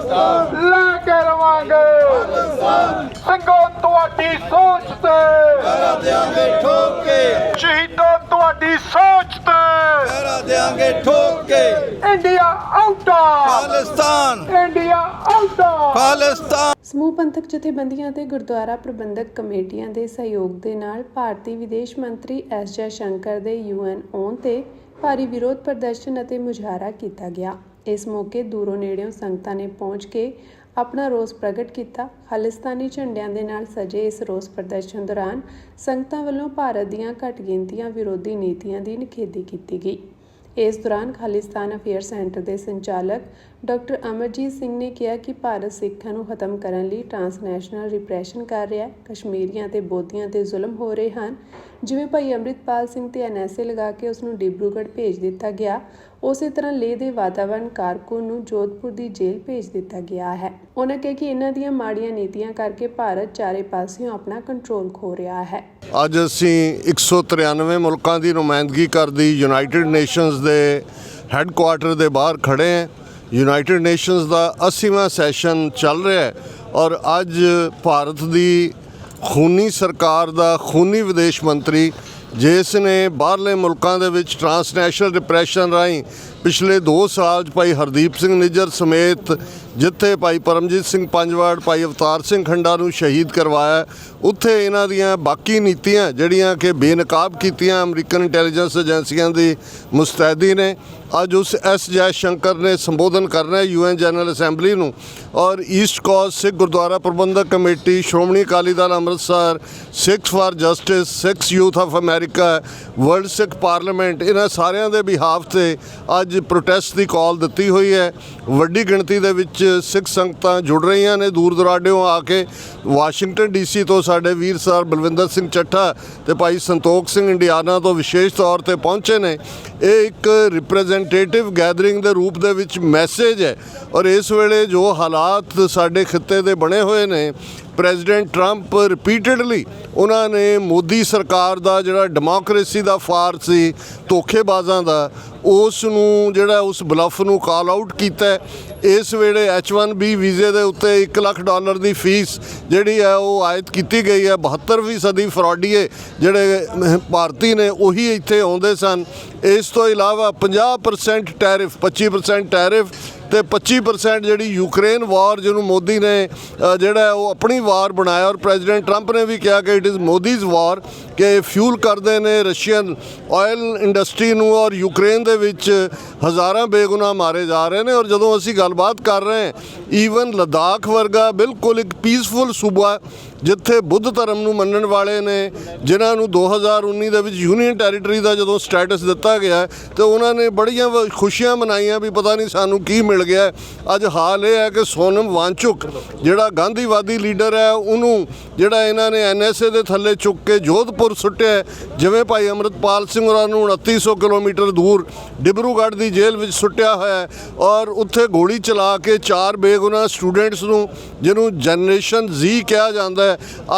ਲੈ ਕੇ ਰਵਾਂਗੇ ਸਿੰਘੋ ਤੁਹਾਡੀ ਸੋਚ ਤੇ ਪਹਿਰਾ ਦਿਆਂਗੇ ਠੋਕ ਕੇ, ਸ਼ਹੀਦੋ ਤੁਹਾਡੀ ਸੋਚ ਤੇ ਪਹਿਰਾ ਦਿਆਂਗੇ ਠੋਕ ਕੇ। ਇੰਡੀਆ ਆਊਟਾ, ਖਾਲਿਸਤਾਨ, ਇੰਡੀਆ ਆਊਟਾ। ਖਾਲਿਸਤਾਨ। ਸਮੂਹ ਪੰਥਕ ਜਥੇਬੰਦੀਆਂ ਤੇ ਗੁਰਦੁਆਰਾ ਪ੍ਰਬੰਧਕ ਕਮੇਟੀਆਂ ਦੇ ਸਹਿਯੋਗ ਦੇ ਨਾਲ ਭਾਰਤੀ ਵਿਦੇਸ਼ ਮੰਤਰੀ ਐਸ ਜੈ ਸ਼ੰਕਰ ਦੇ ਯੂਐਨ ਆਉਣ ਤੇ ਭਾਰੀ ਵਿਰੋਧ ਪ੍ਰਦਰਸ਼ਨ ਅਤੇ ਮੁਜ਼ਾਹਰਾ ਕੀਤਾ ਗਿਆ। ਇਸ ਮੌਕੇ ਦੂਰੋਂ ਨੇੜਿਓਂ ਸੰਗਤਾਂ ਨੇ ਪਹੁੰਚ ਕੇ ਆਪਣਾ ਰੋਸ ਪ੍ਰਗਟ ਕੀਤਾ। ਖਾਲਿਸਤਾਨੀ ਝੰਡਿਆਂ ਦੇ ਨਾਲ ਸਜੇ ਇਸ ਰੋਸ ਪ੍ਰਦਰਸ਼ਨ ਦੌਰਾਨ ਸੰਗਤਾਂ ਵੱਲੋਂ ਭਾਰਤ ਦੀਆਂ ਘੱਟ ਗਿਣਤੀਆਂ ਵਿਰੋਧੀ ਨੀਤੀਆਂ ਦੀ ਨਿਖੇਧੀ ਕੀਤੀ ਗਈ। ਇਸ ਦੌਰਾਨ ਖਾਲਿਸਤਾਨ ਅਫੇਅਰ ਸੈਂਟਰ ਦੇ ਸੰਚਾਲਕ ਡਾਕਟਰ ਅਮਰਜੀਤ ਸਿੰਘ ਨੇ ਕਿਹਾ ਕਿ ਭਾਰਤ ਸਿੱਖਾਂ ਨੂੰ ਖਤਮ ਕਰਨ ਲਈ ਟਰਾਂਸਨੈਸ਼ਨਲ ਰਿਪਰੈਸ਼ਨ ਕਰ ਰਿਹਾ ਹੈ। ਕਸ਼ਮੀਰੀਆਂ ਤੇ ਬੋਧੀਆਂ ਤੇ ਜ਼ੁਲਮ ਹੋ ਰਹੇ ਹਨ। ਜਿਵੇਂ ਭਾਈ ਅੰਮ੍ਰਿਤਪਾਲ ਸਿੰਘ ਤੇ ਐਨਐਸਏ ਲਗਾ ਕੇ ਉਸ ਨੂੰ ਡਿਬਰੂਗੜ੍ਹ ਭੇਜ ਦਿੱਤਾ ਗਿਆ, ਉਸੇ ਤਰ੍ਹਾਂ ਲੇਹ ਦੇ ਵਾਤਾਵਰਣ ਕਾਰਕੁਨ ਨੂੰ ਜੋਧਪੁਰ ਦੀ ਜੇਲ੍ਹ ਭੇਜ ਦਿੱਤਾ ਗਿਆ ਹੈ। ਉਹਨਾਂ ਕਿਹਾ ਕਿ ਇਹਨਾਂ ਦੀਆਂ ਮਾੜੀਆਂ ਨੀਤੀਆਂ ਕਰਕੇ ਭਾਰਤ ਚਾਰੇ ਪਾਸਿਓਂ ਆਪਣਾ ਕੰਟਰੋਲ ਖੋ ਰਿਹਾ ਹੈ। ਅੱਜ ਅਸੀਂ 193 ਮੁਲਕਾਂ ਦੀ ਨੁਮਾਇੰਦਗੀ ਕਰਦੀ ਯੂਨਾਈਟਿਡ ਨੇਸ਼ਨਸ ਦੇ ਹੈੱਡਕੁਆਰਟਰ ਦੇ ਬਾਹਰ ਖੜ੍ਹੇ ਹਾਂ। ਯੂਨਾਈਟਿਡ ਨੇਸ਼ਨਸ ਦਾ 80ਵਾਂ ਸੈਸ਼ਨ ਚੱਲ ਰਿਹਾ ਹੈ ਔਰ ਅੱਜ ਭਾਰਤ ਦੀ ਖੂਨੀ ਸਰਕਾਰ ਦਾ ਖੂਨੀ ਵਿਦੇਸ਼ ਮੰਤਰੀ, ਜਿਸ ਨੇ ਬਾਹਰਲੇ ਮੁਲਕਾਂ ਦੇ ਵਿੱਚ ਟਰਾਂਸਨੈਸ਼ਨਲ ਰਿਪਰੈਸ਼ਨ ਰਾਹੀਂ ਪਿਛਲੇ 2 ਸਾਲ 'ਚ ਭਾਈ ਹਰਦੀਪ ਸਿੰਘ ਨਿੱਜਰ ਸਮੇਤ ਜਿੱਥੇ ਭਾਈ ਪਰਮਜੀਤ ਸਿੰਘ ਪੰਜਵਾੜ, ਭਾਈ ਅਵਤਾਰ ਸਿੰਘ ਖੰਡਾ ਨੂੰ ਸ਼ਹੀਦ ਕਰਵਾਇਆ, ਉੱਥੇ ਇਹਨਾਂ ਦੀਆਂ ਬਾਕੀ ਨੀਤੀਆਂ ਜਿਹੜੀਆਂ ਕਿ ਬੇਨਕਾਬ ਕੀਤੀਆਂ ਅਮਰੀਕਨ ਇੰਟੈਲੀਜੈਂਸ ਏਜੰਸੀਆਂ ਦੀ ਮੁਸਤੈਦੀ ਨੇ। ਅੱਜ ਉਸ ਐਸ ਜੈ ਸ਼ੰਕਰ ਨੇ ਸੰਬੋਧਨ ਕਰਨਾ ਯੂਐਨ ਜਨਰਲ ਅਸੈਂਬਲੀ ਨੂੰ ਔਰ east coast Sikh gurdwara Prabandhak committee, Shiromani Akali Dal Amritsar, Sikhs for justice, Sikhs youth of America America, world Sikh parliament, ਇਹਨਾਂ ਸਾਰਿਆਂ ਦੇ ਬਿਹਾਫ 'ਤੇ ਅੱਜ ਪ੍ਰੋਟੈਸਟ ਦੀ ਕਾਲ ਦਿੱਤੀ ਹੋਈ ਹੈ। ਵੱਡੀ ਗਿਣਤੀ ਦੇ ਵਿੱਚ ਸਿੱਖ ਸੰਗਤਾਂ ਜੁੜ ਰਹੀਆਂ ਨੇ ਦੂਰ ਦੁਰਾਡਿਓਂ ਆ ਕੇ। ਵਾਸ਼ਿੰਗਟਨ DC ਤੋਂ ਸਾਡੇ ਵੀਰ ਸਰ ਬਲਵਿੰਦਰ ਸਿੰਘ ਚੱਠਾ ਤੇ ਭਾਈ ਸੰਤੋਖ ਸਿੰਘ ਇੰਡੀਆਨਾ ਤੋਂ ਵਿਸ਼ੇਸ਼ ਤੌਰ ਤੇ ਪਹੁੰਚੇ ਨੇ। ਇਹ ਇੱਕ ਰਿਪਰੈਜ਼ੈਂਟੇਟਿਵ ਗੈਦਰਿੰਗ ਦੇ ਰੂਪ ਦੇ ਵਿੱਚ ਮੈਸੇਜ ਹੈ। ਔਰ ਇਸ ਵੇਲੇ ਜੋ ਹਾਲਾਤ ਸਾਡੇ ਖਿੱਤੇ ਦੇ ਬਣੇ ਹੋਏ ਨੇ, ਪ੍ਰੈਜ਼ੀਡੈਂਟ ਟਰੰਪ ਰਿਪੀਟਡਲੀ ਉਹਨਾਂ ਨੇ ਮੋਦੀ ਸਰਕਾਰ ਦਾ ਜਿਹੜਾ ਡੈਮੋਕ੍ਰੇਸੀ ਦਾ ਫਾਰ ਸੀ, ਧੋਖੇਬਾਜ਼ਾਂ ਦਾ, ਉਸ ਨੂੰ ਜਿਹੜਾ ਉਸ ਬਲਫ ਨੂੰ ਕਾਲ ਆਊਟ ਕੀਤਾ। ਇਸ ਵੇਲੇ H1B ਵੀਜ਼ੇ ਦੇ ਉੱਤੇ $1 ਲੱਖ ਦੀ ਫੀਸ ਜਿਹੜੀ ਹੈ ਉਹ ਆਇਦ ਕੀਤੀ ਗਈ ਹੈ। 72% ਫਰਾਡੀਏ ਜਿਹੜੇ ਭਾਰਤੀ ਨੇ ਉਹੀ ਇੱਥੇ ਆਉਂਦੇ ਸਨ। ਇਸ ਤੋਂ ਇਲਾਵਾ 50% ਟੈਰਿਫ, 25% ਟੈਰਿਫ ਤੇ 25% ਜਿਹੜੀ ਯੂਕਰੇਨ ਵਾਰ ਜਿਹਨੂੰ ਮੋਦੀ ਨੇ ਜਿਹੜਾ ਉਹ ਆਪਣੀ ਵਾਰ ਬਣਾਇਆ। ਔਰ ਪ੍ਰੈਜ਼ੀਡੈਂਟ ਟਰੰਪ ਨੇ ਵੀ ਕਿਹਾ ਕਿ ਇਟ ਇਜ਼ ਮੋਦੀਜ਼ ਵਾਰ, ਕਿ ਫਿਊਲ ਕਰਦੇ ਨੇ ਰਸ਼ੀਅਨ ਆਇਲ ਇੰਡਸਟਰੀ ਨੂੰ। ਔਰ ਯੂਕਰੇਨ ਦੇ ਵਿੱਚ ਹਜ਼ਾਰਾਂ ਬੇਗੁਨਾਹ ਮਾਰੇ ਜਾ ਰਹੇ ਨੇ। ਔਰ ਜਦੋਂ ਅਸੀਂ ਗੱਲਬਾਤ ਕਰ ਰਹੇ ਹਾਂ, ਈਵਨ ਲੱਦਾਖ ਵਰਗਾ ਬਿਲਕੁਲ ਇੱਕ ਪੀਸਫੁਲ ਸੂਬਾ ਜਿੱਥੇ ਬੁੱਧ ਧਰਮ ਨੂੰ ਮੰਨਣ ਵਾਲੇ ਨੇ, ਜਿਨ੍ਹਾਂ ਨੂੰ 2019 ਦੇ ਵਿੱਚ ਯੂਨੀਅਨ ਟੈਰੀਟਰੀ ਦਾ ਜਦੋਂ ਸਟੇਟਸ ਦਿੱਤਾ ਗਿਆ ਤੇ ਉਹਨਾਂ ਨੇ ਬੜੀਆਂ ਖੁਸ਼ੀਆਂ ਮਨਾਈਆਂ ਵੀ ਪਤਾ ਨਹੀਂ ਸਾਨੂੰ ਕੀ ਮਿਲ ਗਿਆ। ਅੱਜ ਹਾਲ ਇਹ ਹੈ ਕਿ ਸੋਨਮ ਵਾਂਗਚੁਕ ਜਿਹੜਾ ਗਾਂਧੀਵਾਦੀ ਲੀਡਰ ਹੈ, ਉਹਨੂੰ ਜਿਹੜਾ ਇਹਨਾਂ ਨੇ NSA ਦੇ ਥੱਲੇ ਚੁੱਕ ਕੇ ਜੋਧਪੁਰ ਸੁੱਟਿਆ। ਜਿਵੇਂ ਭਾਈ ਅੰਮ੍ਰਿਤਪਾਲ ਸਿੰਘ ਹੋਰਾਂ ਨੂੰ 2900 ਕਿਲੋਮੀਟਰ ਦੂਰ ਡਿਬਰੂਗੜ੍ਹ ਦੀ ਜੇਲ੍ਹ ਵਿੱਚ ਸੁੱਟਿਆ ਹੋਇਆ ਔਰ ਉੱਥੇ ਗੋਲੀ ਚਲਾ ਕੇ 4 ਬੇਗੁਨਾਹ ਸਟੂਡੈਂਟਸ ਨੂੰ, ਜਿਹਨੂੰ ਜਨਰੇਸ਼ਨ Z ਕਿਹਾ ਜਾਂਦਾ,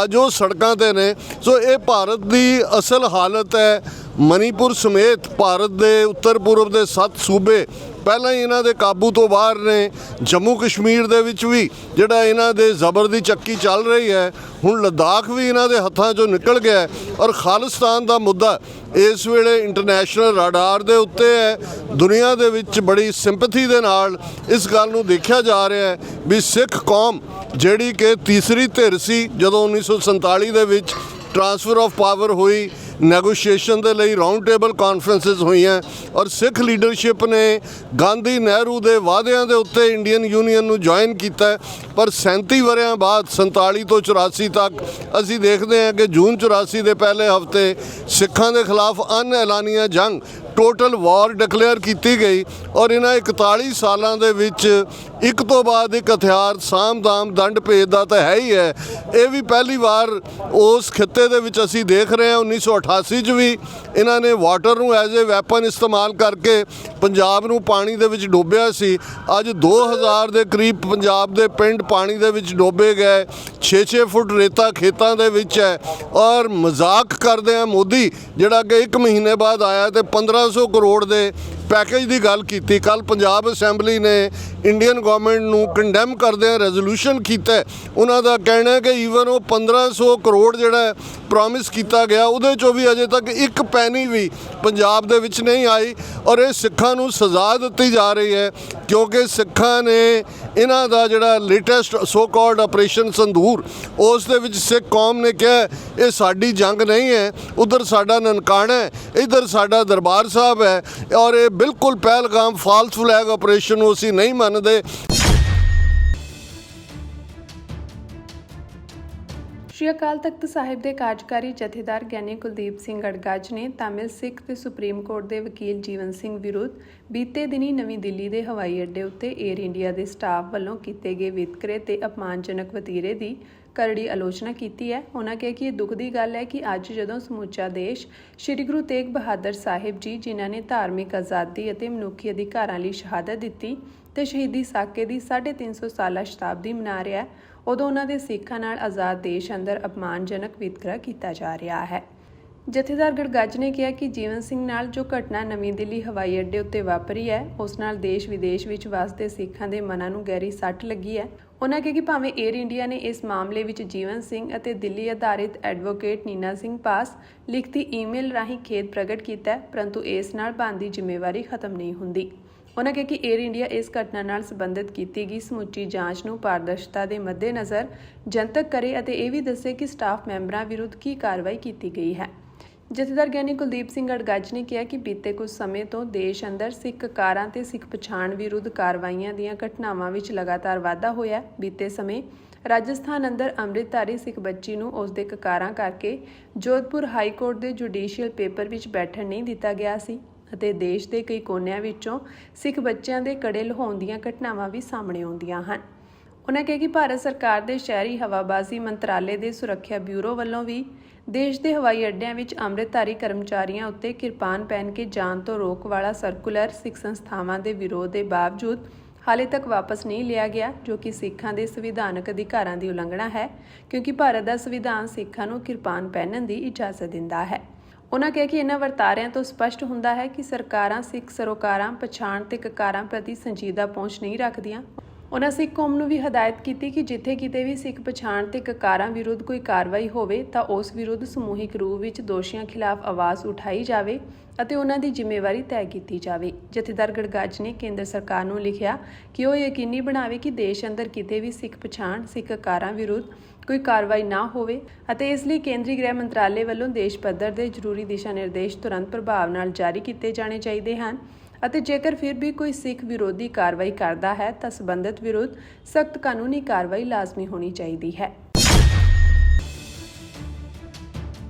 ਅੱਜ ਉਹ ਸੜਕਾਂ ਤੇ ਨੇ। ਸੋ ਇਹ ਭਾਰਤ ਦੀ ਅਸਲ ਹਾਲਤ ਹੈ। ਮਨੀਪੁਰ ਸਮੇਤ ਭਾਰਤ ਦੇ ਉੱਤਰ ਪੂਰਬ ਦੇ 7 ਸੂਬੇ ਪਹਿਲਾਂ ਹੀ ਇਹਨਾਂ ਦੇ ਕਾਬੂ ਤੋਂ ਬਾਹਰ ਨੇ। ਜੰਮੂ ਕਸ਼ਮੀਰ ਦੇ ਵਿੱਚ ਵੀ ਜਿਹੜਾ ਇਹਨਾਂ ਦੇ ਜ਼ਬਰ ਦੀ ਚੱਕੀ ਚੱਲ ਰਹੀ ਹੈ। ਹੁਣ ਲੱਦਾਖ ਵੀ ਇਹਨਾਂ ਦੇ ਹੱਥਾਂ 'ਚੋਂ ਨਿਕਲ ਗਿਆ। ਔਰ ਖਾਲਿਸਤਾਨ ਦਾ ਮੁੱਦਾ ਇਸ ਵੇਲੇ ਇੰਟਰਨੈਸ਼ਨਲ ਰਾਡਾਰ ਦੇ ਉੱਤੇ ਹੈ। ਦੁਨੀਆ ਦੇ ਵਿੱਚ ਬੜੀ ਸਿੰਪੈਥੀ ਦੇ ਨਾਲ ਇਸ ਗੱਲ ਨੂੰ ਦੇਖਿਆ ਜਾ ਰਿਹਾ ਹੈ ਵੀ ਸਿੱਖ ਕੌਮ ਜਿਹੜੀ ਕਿ ਤੀਸਰੀ ਧਿਰ ਸੀ ਜਦੋਂ 1947 ਦੇ ਵਿੱਚ ਟ੍ਰਾਂਸਫਰ ਆਫ ਪਾਵਰ ਹੋਈ, ਨੈਗੋਸ਼ੀਏਸ਼ਨ ਦੇ ਲਈ ਰਾਊਂਡ ਟੇਬਲ ਕਾਨਫਰੰਸਿਸ ਹੋਈਆਂ ਔਰ ਸਿੱਖ ਲੀਡਰਸ਼ਿਪ ਨੇ ਗਾਂਧੀ ਨਹਿਰੂ ਦੇ ਵਾਅਦਿਆਂ ਦੇ ਉੱਤੇ ਇੰਡੀਅਨ ਯੂਨੀਅਨ ਨੂੰ ਜੁਆਇਨ ਕੀਤਾ। ਪਰ 37 ਵਰ੍ਹਿਆਂ ਬਾਅਦ 47 ਤੋਂ 84 ਤੱਕ ਅਸੀਂ ਦੇਖਦੇ ਹਾਂ ਕਿ ਜੂਨ 84 ਦੇ ਪਹਿਲੇ ਹਫ਼ਤੇ ਸਿੱਖਾਂ ਦੇ ਖਿਲਾਫ ਅਨਐਲਾਨੀਆ ਜੰਗ, ਟੋਟਲ ਵਾਰ ਡਿਕਲੇਅਰ ਕੀਤੀ ਗਈ। ਔਰ ਇਹਨਾਂ 41 ਸਾਲਾਂ ਦੇ ਵਿੱਚ ਇੱਕ ਤੋਂ ਬਾਅਦ ਇੱਕ ਹਥਿਆਰ ਸਾਮ ਦਾਮ ਦੰਡ ਭੇਦ ਦਾ ਤਾਂ ਹੈ ਹੀ ਹੈ। ਇਹ ਵੀ ਪਹਿਲੀ ਵਾਰ ਉਸ ਖਿੱਤੇ ਦੇ ਵਿੱਚ ਅਸੀਂ ਦੇਖ ਰਹੇ ਹਾਂ। 1988 'ਚ ਵੀ ਇਹਨਾਂ ਨੇ ਵਾਟਰ ਨੂੰ ਐਜ਼ ਏ ਵੈਪਨ ਇਸਤੇਮਾਲ ਕਰਕੇ ਪੰਜਾਬ ਨੂੰ ਪਾਣੀ ਦੇ ਵਿੱਚ ਡੋਬਿਆ ਸੀ। ਅੱਜ 2000 ਦੇ ਕਰੀਬ ਪੰਜਾਬ ਦੇ ਪਿੰਡ ਪਾਣੀ ਦੇ ਵਿੱਚ ਡੋਬੇ ਗਏ। 6-6 ਫੁੱਟ ਰੇਤਾ ਖੇਤਾਂ ਦੇ ਵਿੱਚ ਹੈ। ਔਰ ਮਜ਼ਾਕ ਕਰਦੇ ਆ ਮੋਦੀ ਜਿਹੜਾ ਕਿ 1 ਮਹੀਨੇ ਬਾਅਦ ਆਇਆ ਤੇ 1500 ਕਰੋੜ ਦੇ ਪੈਕੇਜ ਦੀ ਗੱਲ ਕੀਤੀ। ਕੱਲ੍ਹ ਪੰਜਾਬ ਅਸੈਂਬਲੀ ਨੇ ਇੰਡੀਅਨ ਗਵਰਨਮੈਂਟ ਨੂੰ ਕੰਡੈਮ ਕਰਦਿਆਂ ਰੈਜ਼ੋਲੂਸ਼ਨ ਕੀਤਾ। ਉਹਨਾਂ ਦਾ ਕਹਿਣਾ ਹੈ ਕਿ ਈਵਨ ਉਹ 1500 ਕਰੋੜ ਜਿਹੜਾ ਪ੍ਰੋਮਿਸ ਕੀਤਾ ਗਿਆ ਉਹਦੇ 'ਚੋਂ ਵੀ ਅਜੇ ਤੱਕ ਇੱਕ ਪੈਨੀ ਵੀ ਪੰਜਾਬ ਦੇ ਵਿੱਚ ਨਹੀਂ ਆਈ। ਔਰ ਇਹ ਸਿੱਖਾਂ ਨੂੰ ਸਜ਼ਾ ਦਿੱਤੀ ਜਾ ਰਹੀ ਹੈ ਕਿਉਂਕਿ ਸਿੱਖਾਂ ਨੇ ਇਹਨਾਂ ਦਾ ਜਿਹੜਾ ਲੇਟੈਸਟ ਸੋ ਕਾਲਡ ਆਪਰੇਸ਼ਨ ਸੰਦੂਰ, ਉਸ ਦੇ ਵਿੱਚ ਸਿੱਖ ਕੌਮ ਨੇ ਕਿਹਾ ਇਹ ਸਾਡੀ ਜੰਗ ਨਹੀਂ ਹੈ, ਉਧਰ ਸਾਡਾ ਨਨਕਾਣਾ ਹੈ, ਇੱਧਰ ਸਾਡਾ ਦਰਬਾਰ ਸਾਹਿਬ ਹੈ। ਔਰ ਇਹ ਬਿਲਕੁਲ ਪਹਿਲਗਾਮ ਫਾਲਸ ਫਲੈਗ ਆਪਰੇਸ਼ਨ ਨੂੰ ਅਸੀਂ ਨਹੀਂ ਮੰਨਦੇ। ਸ਼੍ਰੀ ਅਕਾਲ ਤਖਤ ਸਾਹਿਬ ਦੇ ਕਾਰਜਕਾਰੀ ਜਥੇਦਾਰ ਗਿਆਨੀ ਕੁਲਦੀਪ ਸਿੰਘ ਗੜਗੱਜ ਨੇ ਤਾਮਿਲ ਸਿੱਖ ਤੇ ਸੁਪਰੀਮ ਕੋਰਟ ਦੇ ਵਕੀਲ ਜੀਵਨ ਸਿੰਘ ਵਿਰੁੱਧ ਬੀਤੇ ਦਿਨੀ ਨਵੀਂ ਦਿੱਲੀ ਦੇ ਹਵਾਈ ਅੱਡੇ ਉੱਤੇ ਏਅਰ ਇੰਡੀਆ ਦੇ ਸਟਾਫ ਵੱਲੋਂ ਕੀਤੇ ਗਏ ਵਿਤਕਰੇ ਤੇ ਅਪਮਾਨਜਨਕ ਵਤੀਰੇ ਦੀ ਕਰੜੀ ਆਲੋਚਨਾ ਕੀਤੀ ਹੈ। ਉਹਨਾਂ ਕਿਹਾ ਕਿ ਇਹ ਦੁੱਖ ਦੀ ਗੱਲ ਹੈ ਕਿ ਅੱਜ ਜਦੋਂ ਸਮੁੱਚਾ ਦੇਸ਼ ਸ਼੍ਰੀ ਗੁਰੂ ਤੇਗ ਬਹਾਦਰ ਸਾਹਿਬ ਜੀ, ਜਿਨ੍ਹਾਂ ਨੇ ਧਾਰਮਿਕ ਆਜ਼ਾਦੀ ਅਤੇ ਮਨੁੱਖੀ ਅਧਿਕਾਰਾਂ ਲਈ ਸ਼ਹਾਦਤ ਦਿੱਤੀ ਤੇ ਸ਼ਹੀਦੀ ਸਾਕੇ ਦੀ 350 ਸਾਲਾ ਸ਼ਤਾਬਦੀ ਮਨਾ ਰਿਹਾ ਹੈ, ਉਦੋਂ ਉਹਨਾਂ ਦੇ ਸਿੱਖਾਂ ਨਾਲ ਆਜ਼ਾਦ ਦੇਸ਼ ਅੰਦਰ ਅਪਮਾਨਜਨਕ ਵਿਤਕਰਾ ਕੀਤਾ ਜਾ ਰਿਹਾ ਹੈ। ਜਥੇਦਾਰ ਗੜਗੱਜ ਨੇ ਕਿਹਾ ਕਿ ਜੀਵਨ ਸਿੰਘ ਨਾਲ ਜੋ ਘਟਨਾ ਨਵੀਂ ਦਿੱਲੀ ਹਵਾਈ ਅੱਡੇ ਉੱਤੇ ਵਾਪਰੀ ਹੈ, ਉਸ ਨਾਲ ਦੇਸ਼ ਵਿਦੇਸ਼ ਵਿੱਚ ਵਸਦੇ ਸਿੱਖਾਂ ਦੇ ਮਨਾਂ ਨੂੰ ਗਹਿਰੀ ਸੱਟ ਲੱਗੀ ਹੈ। ਉਹਨਾਂ ਕਿਹਾ ਕਿ ਭਾਵੇਂ ਏਅਰ ਇੰਡੀਆ ਨੇ ਇਸ ਮਾਮਲੇ ਵਿੱਚ ਜੀਵਨ ਸਿੰਘ ਅਤੇ ਦਿੱਲੀ ਆਧਾਰਿਤ ਐਡਵੋਕੇਟ ਨੀਨਾ ਸਿੰਘ ਪਾਸ ਲਿਖਤੀ ਈਮੇਲ ਰਾਹੀਂ ਖੇਦ ਪ੍ਰਗਟ ਕੀਤਾ ਹੈ, ਪਰੰਤੂ ਇਸ ਨਾਲ ਬਣਦੀ ਜ਼ਿੰਮੇਵਾਰੀ ਖਤਮ ਨਹੀਂ ਹੁੰਦੀ। ਉਹਨਾਂ ਕਿਹਾ ਕਿ ਏਅਰ ਇੰਡੀਆ ਇਸ ਘਟਨਾ ਨਾਲ ਸੰਬੰਧਿਤ ਕੀਤੀ ਗਈ ਸਮੁੱਚੀ ਜਾਂਚ ਨੂੰ ਪਾਰਦਰਸ਼ਤਾ ਦੇ ਮੱਦੇਨਜ਼ਰ ਜਨਤਕ ਕਰੇ ਅਤੇ ਇਹ ਵੀ ਦੱਸੇ ਕਿ ਸਟਾਫ ਮੈਂਬਰਾਂ ਵਿਰੁੱਧ ਕੀ ਕਾਰਵਾਈ ਕੀਤੀ ਗਈ ਹੈ। ਜਥੇਦਾਰ ਗਿਆਨੀ ਕੁਲਦੀਪ ਸਿੰਘ ਗੜਗੱਜ ਨੇ ਕਿਹਾ ਕਿ ਬੀਤੇ ਕੁਝ ਸਮੇਂ ਤੋਂ ਦੇਸ਼ ਅੰਦਰ ਸਿੱਖ ਕਾਰਾਂ ਤੇ ਸਿੱਖ ਪਛਾਣ ਵਿਰੁੱਧ ਕਾਰਵਾਈਆਂ ਦੀਆਂ ਘਟਨਾਵਾਂ ਵਿੱਚ ਲਗਾਤਾਰ ਵਾਧਾ ਹੋਇਆ। ਬੀਤੇ ਸਮੇਂ ਰਾਜਸਥਾਨ ਅੰਦਰ ਅੰਮ੍ਰਿਤਧਾਰੀ ਸਿੱਖ ਬੱਚੀ ਨੂੰ ਉਸ ਦੇ ਕਕਾਰਾਂ ਕਰਕੇ ਜੋਧਪੁਰ ਹਾਈ ਕੋਰਟ ਦੇ ਜੁਡੀਸ਼ੀਅਲ ਪੇਪਰ ਵਿੱਚ ਬੈਠਣ ਨਹੀਂ ਦਿੱਤਾ ਗਿਆ ਸੀ ਅਤੇ ਦੇਸ਼ ਦੇ ਕਈ ਕੋਨਿਆਂ ਵਿੱਚੋਂ ਸਿੱਖ ਬੱਚਿਆਂ ਦੇ ਕੜੇ ਲਹਾਉਣ ਦੀਆਂ ਘਟਨਾਵਾਂ ਵੀ ਸਾਹਮਣੇ ਆਉਂਦੀਆਂ ਹਨ। ਉਨ੍ਹਾਂ ਕਿਹਾ ਕਿ ਭਾਰਤ ਸਰਕਾਰ ਦੇ ਸ਼ਹਿਰੀ ਹਵਾਬਾਜ਼ੀ ਮੰਤਰਾਲੇ ਦੇ ਸੁਰੱਖਿਆ ਬਿਊਰੋ ਵੱਲੋਂ ਵੀ ਦੇਸ਼ ਦੇ ਹਵਾਈ ਅੱਡਿਆਂ ਵਿੱਚ ਅੰਮ੍ਰਿਤਧਾਰੀ ਕਰਮਚਾਰੀਆਂ ਉੱਤੇ ਕਿਰਪਾਨ ਪਹਿਨ ਕੇ ਜਾਣ ਤੋਂ ਰੋਕ ਵਾਲਾ ਸਰਕੂਲਰ ਸਿੱਖ ਸੰਸਥਾਵਾਂ ਦੇ ਵਿਰੋਧ ਦੇ ਬਾਵਜੂਦ ਹਾਲੇ ਤੱਕ ਵਾਪਸ ਨਹੀਂ ਲਿਆ ਗਿਆ, ਜੋ ਕਿ ਸਿੱਖਾਂ ਦੇ ਸੰਵਿਧਾਨਕ ਅਧਿਕਾਰਾਂ ਦੀ ਉਲੰਘਣਾ ਹੈ, ਕਿਉਂਕਿ ਭਾਰਤ ਦਾ ਸੰਵਿਧਾਨ ਸਿੱਖਾਂ ਨੂੰ ਕਿਰਪਾਨ ਪਹਿਨਣ ਦੀ ਇਜਾਜ਼ਤ ਦਿੰਦਾ ਹੈ। ਉਨ੍ਹਾਂ ਕਿਹਾ ਕਿ ਇਹਨਾਂ ਵਰਤਾਰਿਆਂ ਤੋਂ ਸਪਸ਼ਟ ਹੁੰਦਾ ਹੈ ਕਿ ਸਰਕਾਰਾਂ ਸਿੱਖ ਸਰੋਕਾਰਾਂ, ਪਛਾਣ ਤੇ ਕਕਾਰਾਂ ਪ੍ਰਤੀ ਸੰਜੀਦਾ ਪਹੁੰਚ ਨਹੀਂ ਰੱਖਦੀਆਂ। ਉਨ੍ਹਾਂ ਸਿੱਖ ਕੌਮ ਨੂੰ ਵੀ ਹਦਾਇਤ ਕੀਤੀ ਕਿ ਜਿੱਥੇ ਕਿਤੇ ਵੀ ਸਿੱਖ ਪਛਾਣ ਤੇ ਕਕਾਰਾਂ ਵਿਰੁੱਧ ਕੋਈ ਕਾਰਵਾਈ ਹੋਵੇ ਤਾਂ ਉਸ ਵਿਰੁੱਧ ਸਮੂਹਿਕ ਰੂਪ ਵਿੱਚ ਦੋਸ਼ੀਆਂ ਖਿਲਾਫ ਆਵਾਜ਼ ਉਠਾਈ ਜਾਵੇ ਅਤੇ ਉਹਨਾਂ ਦੀ ਜ਼ਿੰਮੇਵਾਰੀ ਤੈਅ ਕੀਤੀ ਜਾਵੇ। ਜਥੇਦਾਰ ਗੜਗੱਜ ਨੇ ਕੇਂਦਰ ਸਰਕਾਰ ਨੂੰ ਲਿਖਿਆ ਕਿ ਉਹ ਯਕੀਨੀ ਬਣਾਵੇ ਕਿ ਦੇਸ਼ ਅੰਦਰ ਕਿਤੇ ਵੀ ਸਿੱਖ ਪਛਾਣ, ਸਿੱਖ ਕਕਾਰਾਂ ਵਿਰੁੱਧ ਕੋਈ ਕਾਰਵਾਈ ਨਾ ਹੋਵੇ ਅਤੇ ਇਸ ਲਈ ਕੇਂਦਰੀ ਗ੍ਰਹਿ ਮੰਤਰਾਲੇ ਵੱਲੋਂ ਦੇਸ਼ ਪੱਧਰ ਦੇ ਜ਼ਰੂਰੀ ਦਿਸ਼ਾ ਨਿਰਦੇਸ਼ ਤੁਰੰਤ ਪ੍ਰਭਾਵ ਨਾਲ ਜਾਰੀ ਕੀਤੇ ਜਾਣੇ ਚਾਹੀਦੇ ਹਨ ਅਤੇ ਜੇਕਰ ਫਿਰ ਵੀ ਕੋਈ ਸਿੱਖ ਵਿਰੋਧੀ ਕਾਰਵਾਈ ਕਰਦਾ ਹੈ ਤਾਂ ਸਬੰਧਤ ਵਿਰੁੱਧ ਸਖਤ ਕਾਨੂੰਨੀ ਕਾਰਵਾਈ ਲਾਜ਼ਮੀ ਹੋਣੀ ਚਾਹੀਦੀ ਹੈ।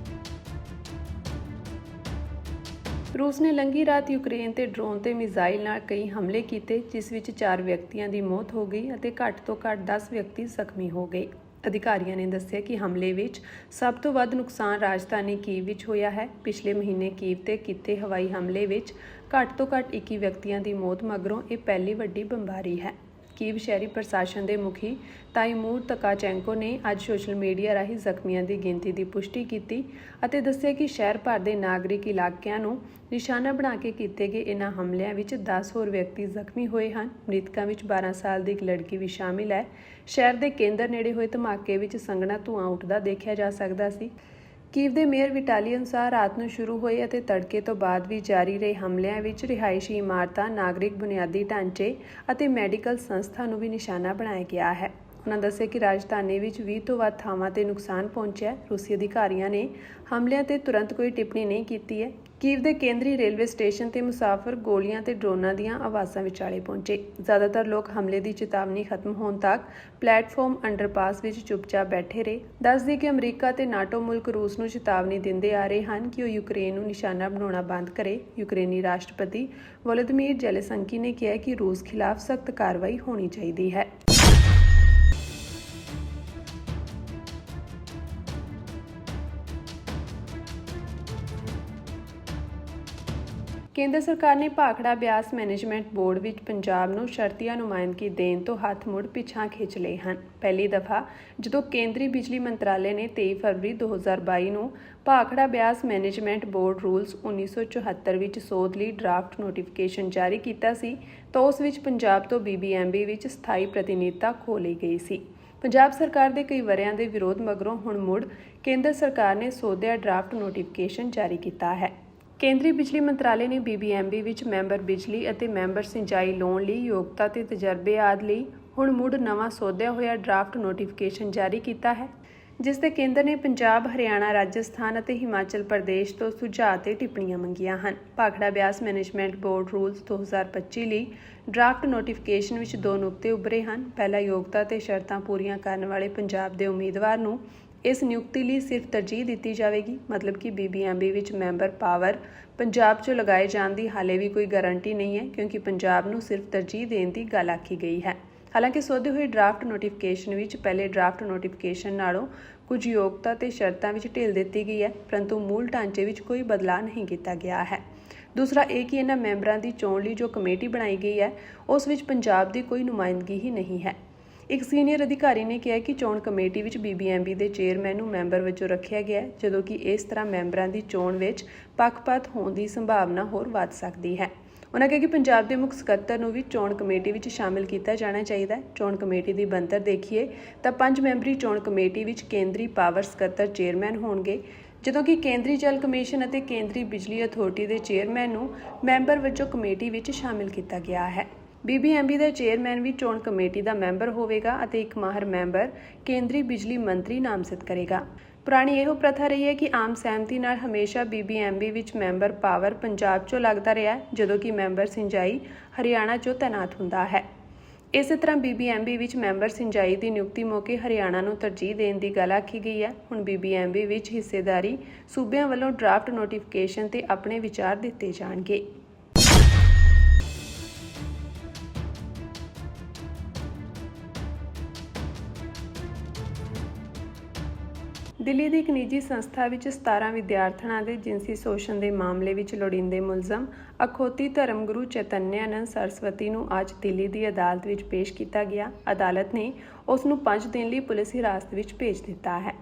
ਰੂਸ ਨੇ ਲੰਘੀ ਰਾਤ ਯੂਕਰੇਨ ਤੇ ਡਰੋਨ ਤੇ ਮਿਜ਼ਾਈਲ ਨਾਲ ਕਈ ਹਮਲੇ ਕੀਤੇ, ਜਿਸ ਵਿੱਚ 4 ਵਿਅਕਤੀਆਂ ਦੀ ਮੌਤ ਹੋ ਗਈ ਅਤੇ ਘੱਟ ਤੋਂ ਘੱਟ 10 ਵਿਅਕਤੀ ਜ਼ਖਮੀ ਹੋ ਗਏ। ਅਧਿਕਾਰੀਆਂ ਨੇ ਦੱਸਿਆ ਕਿ ਹਮਲੇ ਵਿੱਚ ਸਭ ਤੋਂ ਵੱਧ ਨੁਕਸਾਨ ਰਾਜਧਾਨੀ ਕੀਵ ਵਿੱਚ ਹੋਇਆ ਹੈ। ਪਿਛਲੇ ਮਹੀਨੇ ਕੀਵ ਤੇ ਕੀਤੇ ਹਵਾਈ ਹਮਲੇ ਵਿੱਚ ਘੱਟ ਤੋਂ ਘੱਟ 21 ਵਿਅਕਤੀਆਂ ਦੀ ਮੌਤ ਮਗਰੋਂ ਇਹ ਪਹਿਲੀ ਵੱਡੀ ਬੰਬਾਰੀ ਹੈ। ਕੀਵ ਸ਼ਹਿਰੀ ਪ੍ਰਸ਼ਾਸਨ ਦੇ ਮੁਖੀ ਤਾਈਮੂਰ ਤਕਾਚੈਂਕੋ ਨੇ ਅੱਜ ਸੋਸ਼ਲ ਮੀਡੀਆ ਰਾਹੀਂ ਜ਼ਖਮੀਆਂ ਦੀ ਗਿਣਤੀ ਦੀ ਪੁਸ਼ਟੀ ਕੀਤੀ ਅਤੇ ਦੱਸਿਆ ਕਿ ਸ਼ਹਿਰ ਭਰ ਦੇ ਨਾਗਰਿਕ ਇਲਾਕਿਆਂ ਨੂੰ ਨਿਸ਼ਾਨਾ ਬਣਾ ਕੇ ਕੀਤੇ ਗਏ ਇਨ੍ਹਾਂ ਹਮਲਿਆਂ ਵਿੱਚ 10 ਹੋਰ ਵਿਅਕਤੀ ਜ਼ਖਮੀ ਹੋਏ ਹਨ। ਮ੍ਰਿਤਕਾਂ ਵਿੱਚ 12 ਸਾਲ ਦੀ ਇੱਕ ਲੜਕੀ ਵੀ ਸ਼ਾਮਿਲ ਹੈ। ਸ਼ਹਿਰ ਦੇ ਕੇਂਦਰ ਨੇੜੇ ਹੋਏ ਧਮਾਕੇ ਵਿੱਚ ਸੰਘਣਾ ਧੂੰਆਂ ਉੱਠਦਾ ਦੇਖਿਆ ਜਾ ਸਕਦਾ ਸੀ। ਕੀਵ ਦੇ ਮੇਅਰ ਵਿਟਾਲੀ ਅਨੁਸਾਰ ਰਾਤ ਨੂੰ ਸ਼ੁਰੂ ਹੋਏ ਅਤੇ ਤੜਕੇ ਤੋਂ ਬਾਅਦ ਵੀ ਜਾਰੀ ਰਹੇ ਹਮਲਿਆਂ ਵਿੱਚ ਰਿਹਾਇਸ਼ੀ ਇਮਾਰਤਾਂ, ਨਾਗਰਿਕ ਬੁਨਿਆਦੀ ਢਾਂਚੇ ਅਤੇ ਮੈਡੀਕਲ ਸੰਸਥਾ ਨੂੰ ਵੀ ਨਿਸ਼ਾਨਾ ਬਣਾਇਆ ਗਿਆ ਹੈ। ਉਨ੍ਹਾਂ ਦੱਸਿਆ ਕਿ ਰਾਜਧਾਨੀ ਵਿੱਚ 20 ਤੋਂ ਵੱਧ ਥਾਵਾਂ ਤੇ ਨੁਕਸਾਨ ਪਹੁੰਚਿਆ। ਰੂਸੀ ਅਧਿਕਾਰੀਆਂ ਨੇ ਹਮਲਿਆਂ ਤੇ ਤੁਰੰਤ ਕੋਈ ਟਿੱਪਣੀ ਨਹੀਂ ਕੀਤੀ ਹੈ। ਕੀਵ ਦੇ ਕੇਂਦਰੀ ਰੇਲਵੇ ਸਟੇਸ਼ਨ ਤੇ ਮੁਸਾਫਰ ਗੋਲੀਆਂ ਤੇ ਡਰੋਨਾਂ ਦੀਆਂ ਆਵਾਜ਼ਾਂ ਵਿਚਾਲੇ ਪਹੁੰਚੇ। ਜ਼ਿਆਦਾਤਰ ਲੋਕ ਹਮਲੇ ਦੀ ਚੇਤਾਵਨੀ ਖਤਮ ਹੋਣ ਤੱਕ ਪਲੇਟਫਾਰਮ ਅੰਡਰਪਾਸ ਵਿੱਚ ਚੁੱਪਚਾਪ ਬੈਠੇ ਰਹੇ। ਦੱਸਦੇ ਕਿ ਅਮਰੀਕਾ ਤੇ ਨਾਟੋ ਮੁਲਕ ਰੂਸ ਨੂੰ ਚੇਤਾਵਨੀ ਦਿੰਦੇ ਆ ਰਹੇ ਹਨ ਕਿ ਉਹ ਯੂਕਰੇਨ ਨੂੰ ਨਿਸ਼ਾਨਾ ਬਣਾਉਣਾ ਬੰਦ ਕਰੇ। ਯੂਕਰੇਨੀ ਰਾਸ਼ਟਰਪਤੀ ਵੋਲੋਦੀਮੀਰ ਜ਼ੈਲੈਂਸਕੀ ਨੇ ਕਿਹਾ ਕਿ ਰੂਸ ਖਿਲਾਫ ਸਖਤ ਕਾਰਵਾਈ ਹੋਣੀ ਚਾਹੀਦੀ ਹੈ। ਕੇਂਦਰ ਸਰਕਾਰ ਨੇ ਭਾਖੜਾ ਬਿਆਸ ਮੈਨੇਜਮੈਂਟ ਬੋਰਡ ਵਿੱਚ ਪੰਜਾਬ ਨੂੰ ਸ਼ਰਤੀਆ ਨੁਮਾਇੰਦਗੀ ਦੇਣ ਤੋਂ ਹੱਥ ਮੁੜ ਪਿਛਾਂ ਖਿੱਚ ਲਏ ਹਨ। ਪਹਿਲੀ ਦਫਾ ਜਦੋਂ ਕੇਂਦਰੀ ਬਿਜਲੀ ਮੰਤਰਾਲੇ ਨੇ 23 ਫਰਵਰੀ 2022 ਨੂੰ Bhakra Beas management board rules 1974 ਵਿੱਚ ਸੋਧ ਲਈ ਡਰਾਫਟ ਨੋਟੀਫਿਕੇਸ਼ਨ ਜਾਰੀ ਕੀਤਾ ਸੀ ਤਾਂ ਉਸ ਵਿੱਚ ਪੰਜਾਬ ਤੋਂ BBMB ਵਿੱਚ ਸਥਾਈ ਪ੍ਰਤੀਨਿਧਤਾ ਖੋਹ ਲਈ ਗਈ ਸੀ। ਪੰਜਾਬ ਸਰਕਾਰ ਦੇ ਕਈ ਵਰ੍ਹਿਆਂ ਦੇ ਵਿਰੋਧ ਮਗਰੋਂ ਹੁਣ ਮੁੜ ਕੇਂਦਰ ਸਰਕਾਰ ਨੇ ਸੋਧਿਆ ਡਰਾਫਟ ਨੋਟੀਫਿਕੇਸ਼ਨ ਜਾਰੀ ਕੀਤਾ ਹੈ। ਕੇਂਦਰੀ ਬਿਜਲੀ ਮੰਤਰਾਲੇ ਨੇ BBMB ਵਿੱਚ ਮੈਂਬਰ ਬਿਜਲੀ ਅਤੇ ਮੈਂਬਰ ਸਿੰਜਾਈ ਲੋਨ ਲਈ ਯੋਗਤਾ ਤੇ ਤਜਰਬੇ ਆਦਿ ਲਈ ਹੁਣ ਮੁੜ ਨਵਾਂ ਸੋਧਿਆ ਹੋਇਆ ਡਰਾਫਟ ਨੋਟੀਫਿਕੇਸ਼ਨ ਜਾਰੀ ਕੀਤਾ ਹੈ, ਜਿਸ ਤੇ ਕੇਂਦਰ ਨੇ ਪੰਜਾਬ, ਹਰਿਆਣਾ, ਰਾਜਸਥਾਨ ਅਤੇ ਹਿਮਾਚਲ ਪ੍ਰਦੇਸ਼ ਤੋਂ ਸੁਝਾਅ ਤੇ ਟਿੱਪਣੀਆਂ ਮੰਗੀਆਂ ਹਨ। Bhakra Beas management board rules 2025 ਲਈ ਡਰਾਫਟ ਨੋਟੀਫਿਕੇਸ਼ਨ ਵਿੱਚ 2 ਨੁਕਤੇ ਉੱਭਰੇ ਹਨ। ਪਹਿਲਾ, ਯੋਗਤਾ ਤੇ ਸ਼ਰਤਾਂ ਪੂਰੀਆਂ ਕਰਨ ਵਾਲੇ ਪੰਜਾਬ ਦੇ ਉਮੀਦਵਾਰ ਨੂੰ ਇਸ ਨਿਯੁਕਤੀ ਲਈ ਸਿਰਫ ਤਰਜੀਹ ਦਿੱਤੀ ਜਾਵੇਗੀ। ਮਤਲਬ ਕਿ BBMB ਵਿੱਚ ਮੈਂਬਰ ਪਾਵਰ ਪੰਜਾਬ 'ਚੋਂ ਲਗਾਏ ਜਾਣ ਦੀ ਹਾਲੇ ਵੀ ਕੋਈ ਗਾਰੰਟੀ ਨਹੀਂ ਹੈ, ਕਿਉਂਕਿ ਪੰਜਾਬ ਨੂੰ ਸਿਰਫ ਤਰਜੀਹ ਦੇਣ ਦੀ ਗੱਲ ਆਖੀ ਗਈ ਹੈ। ਹਾਲਾਂਕਿ ਸੋਧੇ ਹੋਏ ਡਰਾਫਟ ਨੋਟੀਫਿਕੇਸ਼ਨ ਵਿੱਚ ਪਹਿਲੇ ਡਰਾਫਟ ਨੋਟੀਫਿਕੇਸ਼ਨ ਨਾਲੋਂ ਕੁਝ ਯੋਗਤਾ ਤੇ ਸ਼ਰਤਾਂ ਵਿੱਚ ਢਿੱਲ ਦਿੱਤੀ ਗਈ ਹੈ, ਪਰੰਤੂ ਮੂਲ ਢਾਂਚੇ ਵਿੱਚ ਕੋਈ ਬਦਲਾਅ ਨਹੀਂ ਕੀਤਾ ਗਿਆ ਹੈ। ਦੂਸਰਾ ਇਹ ਕਿ ਇਹਨਾਂ ਮੈਂਬਰਾਂ ਦੀ ਚੋਣ ਲਈ ਜੋ ਕਮੇਟੀ ਬਣਾਈ ਗਈ ਹੈ ਉਸ ਵਿੱਚ ਪੰਜਾਬ ਦੀ ਕੋਈ ਨੁਮਾਇੰਦਗੀ ਹੀ ਨਹੀਂ ਹੈ। ਇੱਕ ਸੀਨੀਅਰ ਅਧਿਕਾਰੀ ਨੇ ਕਿਹਾ ਕਿ ਚੋਣ ਕਮੇਟੀ ਵਿੱਚ BBMB ਦੇ ਚੇਅਰਮੈਨ ਨੂੰ ਮੈਂਬਰ ਵਜੋਂ ਰੱਖਿਆ ਗਿਆ ਹੈ, ਜਦੋਂ ਕਿ ਇਸ ਤਰ੍ਹਾਂ ਮੈਂਬਰਾਂ ਦੀ ਚੋਣ ਵਿੱਚ ਪੱਖਪਾਤ ਹੋਣ ਦੀ ਸੰਭਾਵਨਾ ਹੋਰ ਵੱਧ ਸਕਦੀ ਹੈ। ਉਨ੍ਹਾਂ ਕਿਹਾ ਕਿ ਪੰਜਾਬ ਦੇ ਮੁੱਖ ਸਕੱਤਰ ਨੂੰ ਵੀ ਚੋਣ ਕਮੇਟੀ ਵਿੱਚ ਸ਼ਾਮਿਲ ਕੀਤਾ ਜਾਣਾ ਚਾਹੀਦਾ ਹੈ। ਚੋਣ ਕਮੇਟੀ ਦੀ ਬਣਤਰ ਦੇਖੀਏ ਤਾਂ 5 ਮੈਂਬਰੀ ਚੋਣ ਕਮੇਟੀ ਵਿੱਚ ਕੇਂਦਰੀ ਪਾਵਰ ਸਕੱਤਰ ਚੇਅਰਮੈਨ ਹੋਣਗੇ, ਜਦੋਂ ਕਿ ਕੇਂਦਰੀ ਜਲ ਕਮਿਸ਼ਨ ਅਤੇ ਕੇਂਦਰੀ ਬਿਜਲੀ ਅਥਾਰਟੀ ਦੇ ਚੇਅਰਮੈਨ ਨੂੰ ਮੈਂਬਰ ਵਜੋਂ ਕਮੇਟੀ ਵਿੱਚ ਸ਼ਾਮਿਲ ਕੀਤਾ ਗਿਆ ਹੈ। BBMB ਦਾ ਚੇਅਰਮੈਨ ਵੀ ਚੋਣ ਕਮੇਟੀ ਦਾ ਮੈਂਬਰ ਹੋਵੇਗਾ ਅਤੇ ਇੱਕ ਮਾਹਰ ਮੈਂਬਰ ਕੇਂਦਰੀ ਬਿਜਲੀ ਮੰਤਰੀ ਨਾਮਜ਼ਦ ਕਰੇਗਾ। ਪੁਰਾਣੀ ਇਹੋ ਪ੍ਰਥਾ ਰਹੀ ਹੈ ਕਿ ਆਮ ਸਹਿਮਤੀ ਨਾਲ ਹਮੇਸ਼ਾ BBMB ਵਿੱਚ ਮੈਂਬਰ ਪਾਵਰ ਪੰਜਾਬ 'ਚੋਂ ਲੱਗਦਾ ਰਿਹਾ, ਜਦੋਂ ਕਿ ਮੈਂਬਰ ਸਿੰਜਾਈ ਹਰਿਆਣਾ 'ਚੋਂ ਤੈਨਾਤ ਹੁੰਦਾ ਹੈ। ਇਸੇ ਤਰ੍ਹਾਂ BBMB ਵਿੱਚ ਮੈਂਬਰ ਸਿੰਜਾਈ ਦੀ ਨਿਯੁਕਤੀ ਮੌਕੇ ਹਰਿਆਣਾ ਨੂੰ ਤਰਜੀਹ ਦੇਣ ਦੀ ਗੱਲ ਆਖੀ ਗਈ ਹੈ। ਹੁਣ BBMB ਵਿੱਚ ਹਿੱਸੇਦਾਰੀ ਸੂਬਿਆਂ ਵੱਲੋਂ ਡਰਾਫਟ ਨੋਟੀਫਿਕੇਸ਼ਨ ਤੇ ਆਪਣੇ ਵਿਚਾਰ ਦਿੱਤੇ ਜਾਣਗੇ। ਦਿੱਲੀ ਦੀ ਇੱਕ ਨਿੱਜੀ ਸੰਸਥਾ ਵਿੱਚ 17 ਵਿਦਿਆਰਥਣਾਂ ਦੇ ਜਿਨਸੀ ਸ਼ੋਸ਼ਣ ਦੇ ਮਾਮਲੇ ਵਿੱਚ ਲੋੜੀਂਦੇ ਮੁਲਜ਼ਮ ਅਖੌਤੀ ਧਰਮਗੁਰੂ ਚੈਤਨਿਆਨੰਦ ਸਰਸਵਤੀ ਨੂੰ ਅੱਜ ਦਿੱਲੀ ਦੀ ਅਦਾਲਤ ਵਿੱਚ ਪੇਸ਼ ਕੀਤਾ ਗਿਆ। ਅਦਾਲਤ ਨੇ ਉਸ ਨੂੰ 5 ਦਿਨ ਲਈ ਪੁਲਿਸ ਹਿਰਾਸਤ ਵਿੱਚ ਭੇਜ ਦਿੱਤਾ ਹੈ।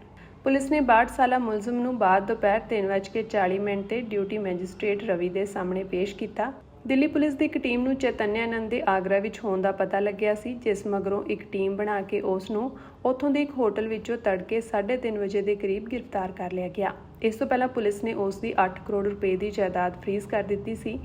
ਪੁਲਿਸ ਨੇ 62 ਸਾਲਾ ਮੁਲਜ਼ਮ ਨੂੰ ਬਾਅਦ ਦੁਪਹਿਰ 3:40 ਤੇ ਡਿਊਟੀ ਮੈਜਿਸਟ੍ਰੇਟ ਰਵੀ ਦੇ ਸਾਹਮਣੇ ਪੇਸ਼ ਕੀਤਾ। ਦਿੱਲੀ ਪੁਲਿਸ ਦੀ ਇੱਕ ਟੀਮ ਨੂੰ ਚੈਤਨਿਆਨੰਦ ਦੇ ਆਗਰਾ ਵਿੱਚ ਹੋਣ ਦਾ ਪਤਾ ਲੱਗਿਆ ਸੀ, ਜਿਸ ਮਗਰੋਂ ਇੱਕ ਟੀਮ ਬਣਾ ਕੇ ਉਸ ਨੂੰ ਉੱਥੋਂ ਦੇ ਇੱਕ ਹੋਟਲ ਵਿੱਚੋਂ ਤੜਕੇ 3:30 ਵਜੇ ਦੇ ਕਰੀਬ ਗ੍ਰਿਫਤਾਰ ਕਰ ਲਿਆ ਗਿਆ। ਇਸ ਤੋਂ ਪਹਿਲਾਂ ਪੁਲਿਸ ਨੇ ਉਸ ਦੀ 8 ਕਰੋੜ ਰੁਪਏ ਦੀ ਜਾਇਦਾਦ ਫ੍ਰੀਜ਼ ਕਰ ਦਿੱਤੀ ਸੀ।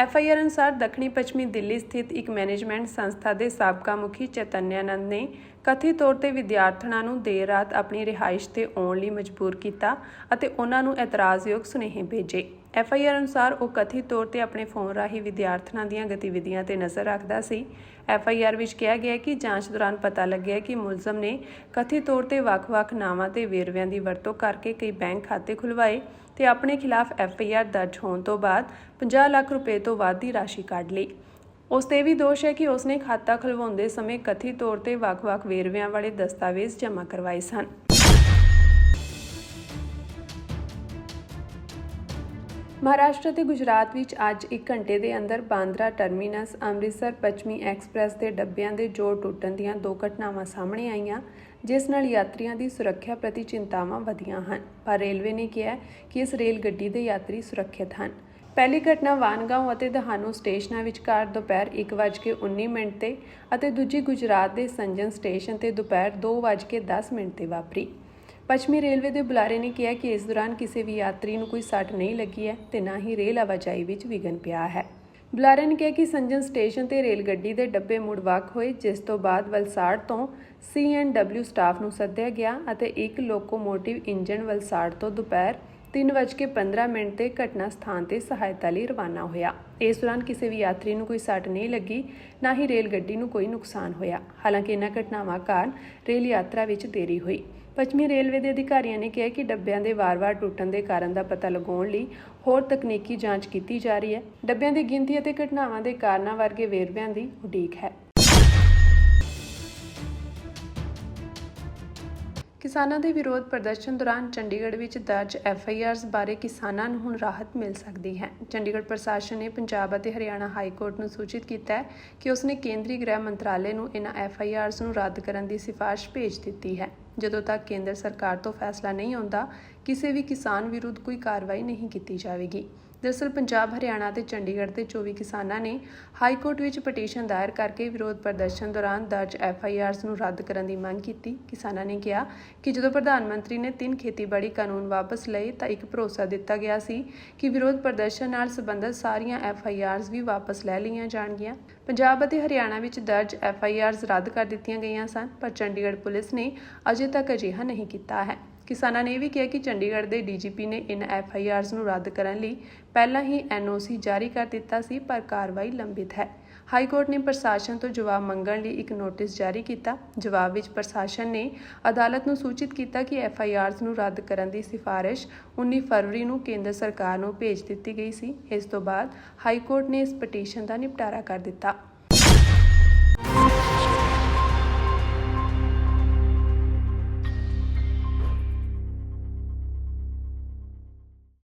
FIR ਅਨੁਸਾਰ ਦੱਖਣੀ ਪੱਛਮੀ ਦਿੱਲੀ ਸਥਿਤ ਇੱਕ ਮੈਨੇਜਮੈਂਟ ਸੰਸਥਾ ਦੇ ਸਾਬਕਾ ਮੁਖੀ ਚੈਤਨਿਆਨੰਦ ਨੇ ਕਥਿਤ ਤੌਰ ਤੇ ਵਿਦਿਆਰਥਣਾਂ ਨੂੰ ਦੇਰ ਰਾਤ ਆਪਣੀ ਰਿਹਾਇਸ਼ ਤੇ ਆਉਣ ਲਈ ਮਜਬੂਰ ਕੀਤਾ ਅਤੇ ਉਹਨਾਂ ਨੂੰ ਇਤਰਾਜ਼ਯੋਗ ਸੁਨੇਹੇ ਭੇਜੇ। FIR ਅਨੁਸਾਰ ਉਹ ਕਥਿਤ ਤੌਰ ਤੇ ਆਪਣੇ ਫੋਨ ਰਾਹੀਂ ਵਿਦਿਆਰਥਣਾਂ ਦੀਆਂ ਗਤੀਵਿਧੀਆਂ ਤੇ ਨਜ਼ਰ ਰੱਖਦਾ ਸੀ। FIR ਵਿੱਚ ਕਿਹਾ ਗਿਆ ਕਿ ਜਾਂਚ ਦੌਰਾਨ ਪਤਾ ਲੱਗਿਆ ਕਿ ਮੁਲਜ਼ਮ ਨੇ ਕਥਿਤ ਤੌਰ ਤੇ ਵੱਖ-ਵੱਖ ਨਾਵਾਂ ਤੇ ਵੇਰਵਿਆਂ ਦੀ ਵਰਤੋਂ ਕਰਕੇ ਕਈ ਬੈਂਕ ਖਾਤੇ ਖੁਲਵਾਏ ਤੇ ਆਪਣੇ ਖਿਲਾਫ FIR ਦਰਜ ਹੋਣ ਤੋਂ ਬਾਅਦ 50 ਲੱਖ ਰੁਪਏ ਤੋਂ ਵੱਧ ਦੀ ਰਾਸ਼ੀ ਕੱਢ ਲਈ। ਉਸ ਤੇ ਵੀ ਦੋਸ਼ ਹੈ ਕਿ ਉਸਨੇ ਖਾਤਾ ਖੁਲਵਾਉਂਦੇ ਸਮੇਂ ਕਥਿਤ ਤੌਰ ਤੇ ਵੱਖ-ਵੱਖ ਵੇਰਵਿਆਂ ਵਾਲੇ ਦਸਤਾਵੇਜ਼ ਜਮ੍ਹਾਂ ਕਰਵਾਏ ਸਨ। ਮਹਾਰਾਸ਼ਟਰ ਤੇ ਗੁਜਰਾਤ ਵਿੱਚ ਅੱਜ 1 ਘੰਟੇ ਦੇ ਅੰਦਰ ਬਾਂਦਰਾ ਟਰਮੀਨਸ ਅੰਮ੍ਰਿਤਸਰ ਪੱਛਮੀ ਐਕਸਪ੍ਰੈਸ ਦੇ ਡੱਬਿਆਂ ਦੇ ਜੋੜ ਟੁੱਟਣ ਦੀਆਂ 2 ਘਟਨਾਵਾਂ ਸਾਹਮਣੇ ਆਈਆਂ, ਜਿਸ ਨਾਲ ਯਾਤਰੀਆਂ ਦੀ ਸੁਰੱਖਿਆ ਪ੍ਰਤੀ ਚਿੰਤਾਵਾਂ ਵਧੀਆਂ ਹਨ। ਪਰ ਰੇਲਵੇ ਨੇ ਕਿਹਾ ਕਿ ਇਸ ਰੇਲ ਗੱਡੀ ਦੇ ਯਾਤਰੀ ਸੁਰੱਖਿਅਤ ਹਨ। ਪਹਿਲੀ ਘਟਨਾ ਵਾਨਗਾਂਵ ਅਤੇ ਦਹਾਨੂ ਸਟੇਸ਼ਨਾਂ ਵਿਚਕਾਰ ਦੁਪਹਿਰ 1:19 ਤੇ ਅਤੇ ਦੂਜੀ ਗੁਜਰਾਤ ਦੇ ਸੰਜਨ ਸਟੇਸ਼ਨ ਤੇ ਦੁਪਹਿਰ 2:10 ਤੇ ਵਾਪਰੀ। ਪੱਛਮੀ ਰੇਲਵੇ ਦੇ ਬੁਲਾਰੇ ਨੇ ਕਿਹਾ ਕਿ ਇਸ ਦੌਰਾਨ ਕਿਸੇ ਵੀ ਯਾਤਰੀ ਨੂੰ ਕੋਈ ਸੱਟ ਨਹੀਂ ਲੱਗੀ ਹੈ ਤੇ ਨਾ ਹੀ ਰੇਲ ਆਵਾਜਾਈ ਵਿੱਚ ਵਿਘਨ ਪਿਆ ਹੈ। ਬੁਲਾਰੇ ਨੇ ਕਿਹਾ ਕਿ ਸੰਜਨ ਸਟੇਸ਼ਨ ਤੇ ਰੇਲ ਗੱਡੀ ਦੇ ਡੱਬੇ ਮੁੜ ਵੱਖ ਹੋਏ, ਜਿਸ ਤੋਂ ਬਾਅਦ ਵਲਸਾੜ ਤੋਂ C&W ਸਟਾਫ ਨੂੰ ਸੱਦਿਆ ਗਿਆ ਅਤੇ ਇੱਕ ਲੋਕੋਮੋਟਿਵ ਇੰਜਨ ਵਲਸਾੜ ਤੋਂ ਦੁਪਹਿਰ 3:15 ਤੇ ਘਟਨਾ ਸਥਾਨ ਤੇ ਸਹਾਇਤਾ ਲਈ ਰਵਾਨਾ ਹੋਇਆ। ਇਸ ਦੌਰਾਨ ਕਿਸੇ ਵੀ ਯਾਤਰੀ ਨੂੰ ਕੋਈ ਸੱਟ ਨਹੀਂ ਲੱਗੀ, ਨਾ ਹੀ ਰੇਲ ਗੱਡੀ ਨੂੰ ਕੋਈ ਨੁਕਸਾਨ ਹੋਇਆ। ਹਾਲਾਂਕਿ ਇਹਨਾਂ ਘਟਨਾਵਾਂ ਕਾਰਨ ਰੇਲ ਯਾਤਰਾ ਵਿੱਚ ਦੇਰੀ ਹੋਈ। ਪੱਛਮੀ ਰੇਲਵੇ ਦੇ ਅਧਿਕਾਰੀਆਂ ਨੇ ਕਿਹਾ ਕਿ ਡੱਬਿਆਂ ਦੇ ਵਾਰ-ਵਾਰ ਟੁੱਟਣ ਦੇ ਕਾਰਨ ਦਾ ਪਤਾ ਲਗਾਉਣ ਲਈ ਹੋਰ ਤਕਨੀਕੀ ਜਾਂਚ ਕੀਤੀ ਜਾ ਰਹੀ ਹੈ। ਡੱਬਿਆਂ ਦੀ ਗਿਣਤੀ ਅਤੇ ਘਟਨਾਵਾਂ ਦੇ ਕਾਰਨਾਂ ਵਰਗੇ ਵੇਰਵਿਆਂ ਦੀ ਉਡੀਕ ਹੈ। ਕਿਸਾਨਾਂ ਦੇ ਵਿਰੋਧ ਪ੍ਰਦਰਸ਼ਨ ਦੌਰਾਨ ਚੰਡੀਗੜ੍ਹ ਵਿੱਚ ਦਰਜ FIRs ਬਾਰੇ ਕਿਸਾਨਾਂ ਨੂੰ ਹੁਣ ਰਾਹਤ ਮਿਲ ਸਕਦੀ ਹੈ। ਚੰਡੀਗੜ੍ਹ ਪ੍ਰਸ਼ਾਸਨ ਨੇ ਪੰਜਾਬ ਅਤੇ ਹਰਿਆਣਾ ਹਾਈ ਕੋਰਟ ਨੂੰ ਸੂਚਿਤ ਕੀਤਾ ਹੈ ਕਿ ਉਸਨੇ ਕੇਂਦਰੀ ਗ੍ਰਹਿ ਮੰਤਰਾਲੇ ਨੂੰ ਇਹਨਾਂ FIRs ਨੂੰ ਰੱਦ ਕਰਨ ਦੀ ਸਿਫਾਰਿਸ਼ ਭੇਜ ਦਿੱਤੀ ਹੈ। ਜਦੋਂ ਤੱਕ ਕੇਂਦਰ ਸਰਕਾਰ ਤੋਂ ਫੈਸਲਾ ਨਹੀਂ ਆਉਂਦਾ, ਕਿਸੇ ਵੀ ਕਿਸਾਨ ਵਿਰੁੱਧ ਕੋਈ ਕਾਰਵਾਈ ਨਹੀਂ ਕੀਤੀ ਜਾਵੇਗੀ। ਦਰਅਸਲ ਪੰਜਾਬ, ਹਰਿਆਣਾ ਅਤੇ ਚੰਡੀਗੜ੍ਹ ਦੇ 24 ਕਿਸਾਨਾਂ ਨੇ ਹਾਈ ਕੋਰਟ ਵਿੱਚ ਪਟੀਸ਼ਨ ਦਾਇਰ ਕਰਕੇ ਵਿਰੋਧ ਪ੍ਰਦਰਸ਼ਨ ਦੌਰਾਨ ਦਰਜ FIRs ਨੂੰ ਰੱਦ ਕਰਨ ਦੀ ਮੰਗ ਕੀਤੀ। ਕਿਸਾਨਾਂ ਨੇ ਕਿਹਾ ਕਿ ਜਦੋਂ ਪ੍ਰਧਾਨ ਮੰਤਰੀ ਨੇ 3 ਖੇਤੀਬਾੜੀ ਕਾਨੂੰਨ ਵਾਪਸ ਲਏ ਤਾਂ ਇੱਕ ਭਰੋਸਾ ਦਿੱਤਾ ਗਿਆ ਸੀ ਕਿ ਵਿਰੋਧ ਪ੍ਰਦਰਸ਼ਨ ਨਾਲ ਸੰਬੰਧਿਤ ਸਾਰੀਆਂ FIRs ਵੀ ਵਾਪਸ ਲੈ ਲਈਆਂ ਜਾਣਗੀਆਂ। ਪੰਜਾਬ ਅਤੇ ਹਰਿਆਣਾ ਵਿੱਚ ਦਰਜ FIRs ਰੱਦ ਕਰ ਦਿੱਤੀਆਂ ਗਈਆਂ ਸਨ, ਪਰ ਚੰਡੀਗੜ੍ਹ ਪੁਲਿਸ ਨੇ ਅਜੇ ਤੱਕ ਅਜਿਹਾ ਨਹੀਂ ਕੀਤਾ ਹੈ। ਕਿਸਾਨਾਂ ਨੇ ਇਹ ਵੀ ਕਿਹਾ ਕਿ ਚੰਡੀਗੜ੍ਹ ਦੇ DGP ਨੇ ਇਨ੍ਹਾਂ FIRs ਨੂੰ ਰੱਦ ਕਰਨ ਲਈ ਪਹਿਲਾਂ ਹੀ NOC ਜਾਰੀ ਕਰ ਦਿੱਤਾ ਸੀ, ਪਰ ਕਾਰਵਾਈ ਲੰਬਿਤ ਹੈ। ਹਾਈ ਕੋਰਟ ਨੇ ਪ੍ਰਸ਼ਾਸਨ ਤੋਂ ਜਵਾਬ ਮੰਗਣ ਲਈ ਇੱਕ ਨੋਟਿਸ ਜਾਰੀ ਕੀਤਾ। ਜਵਾਬ ਵਿੱਚ ਪ੍ਰਸ਼ਾਸਨ ਨੇ ਅਦਾਲਤ ਨੂੰ ਸੂਚਿਤ ਕੀਤਾ ਕਿ FIRs ਨੂੰ ਰੱਦ ਕਰਨ ਦੀ ਸਿਫਾਰਿਸ਼ 19 ਫਰਵਰੀ ਨੂੰ ਕੇਂਦਰ ਸਰਕਾਰ ਨੂੰ ਭੇਜ ਦਿੱਤੀ ਗਈ ਸੀ। ਇਸ ਤੋਂ ਬਾਅਦ ਹਾਈ ਕੋਰਟ ਨੇ ਇਸ ਪਟੀਸ਼ਨ ਦਾ ਨਿਪਟਾਰਾ ਕਰ ਦਿੱਤਾ।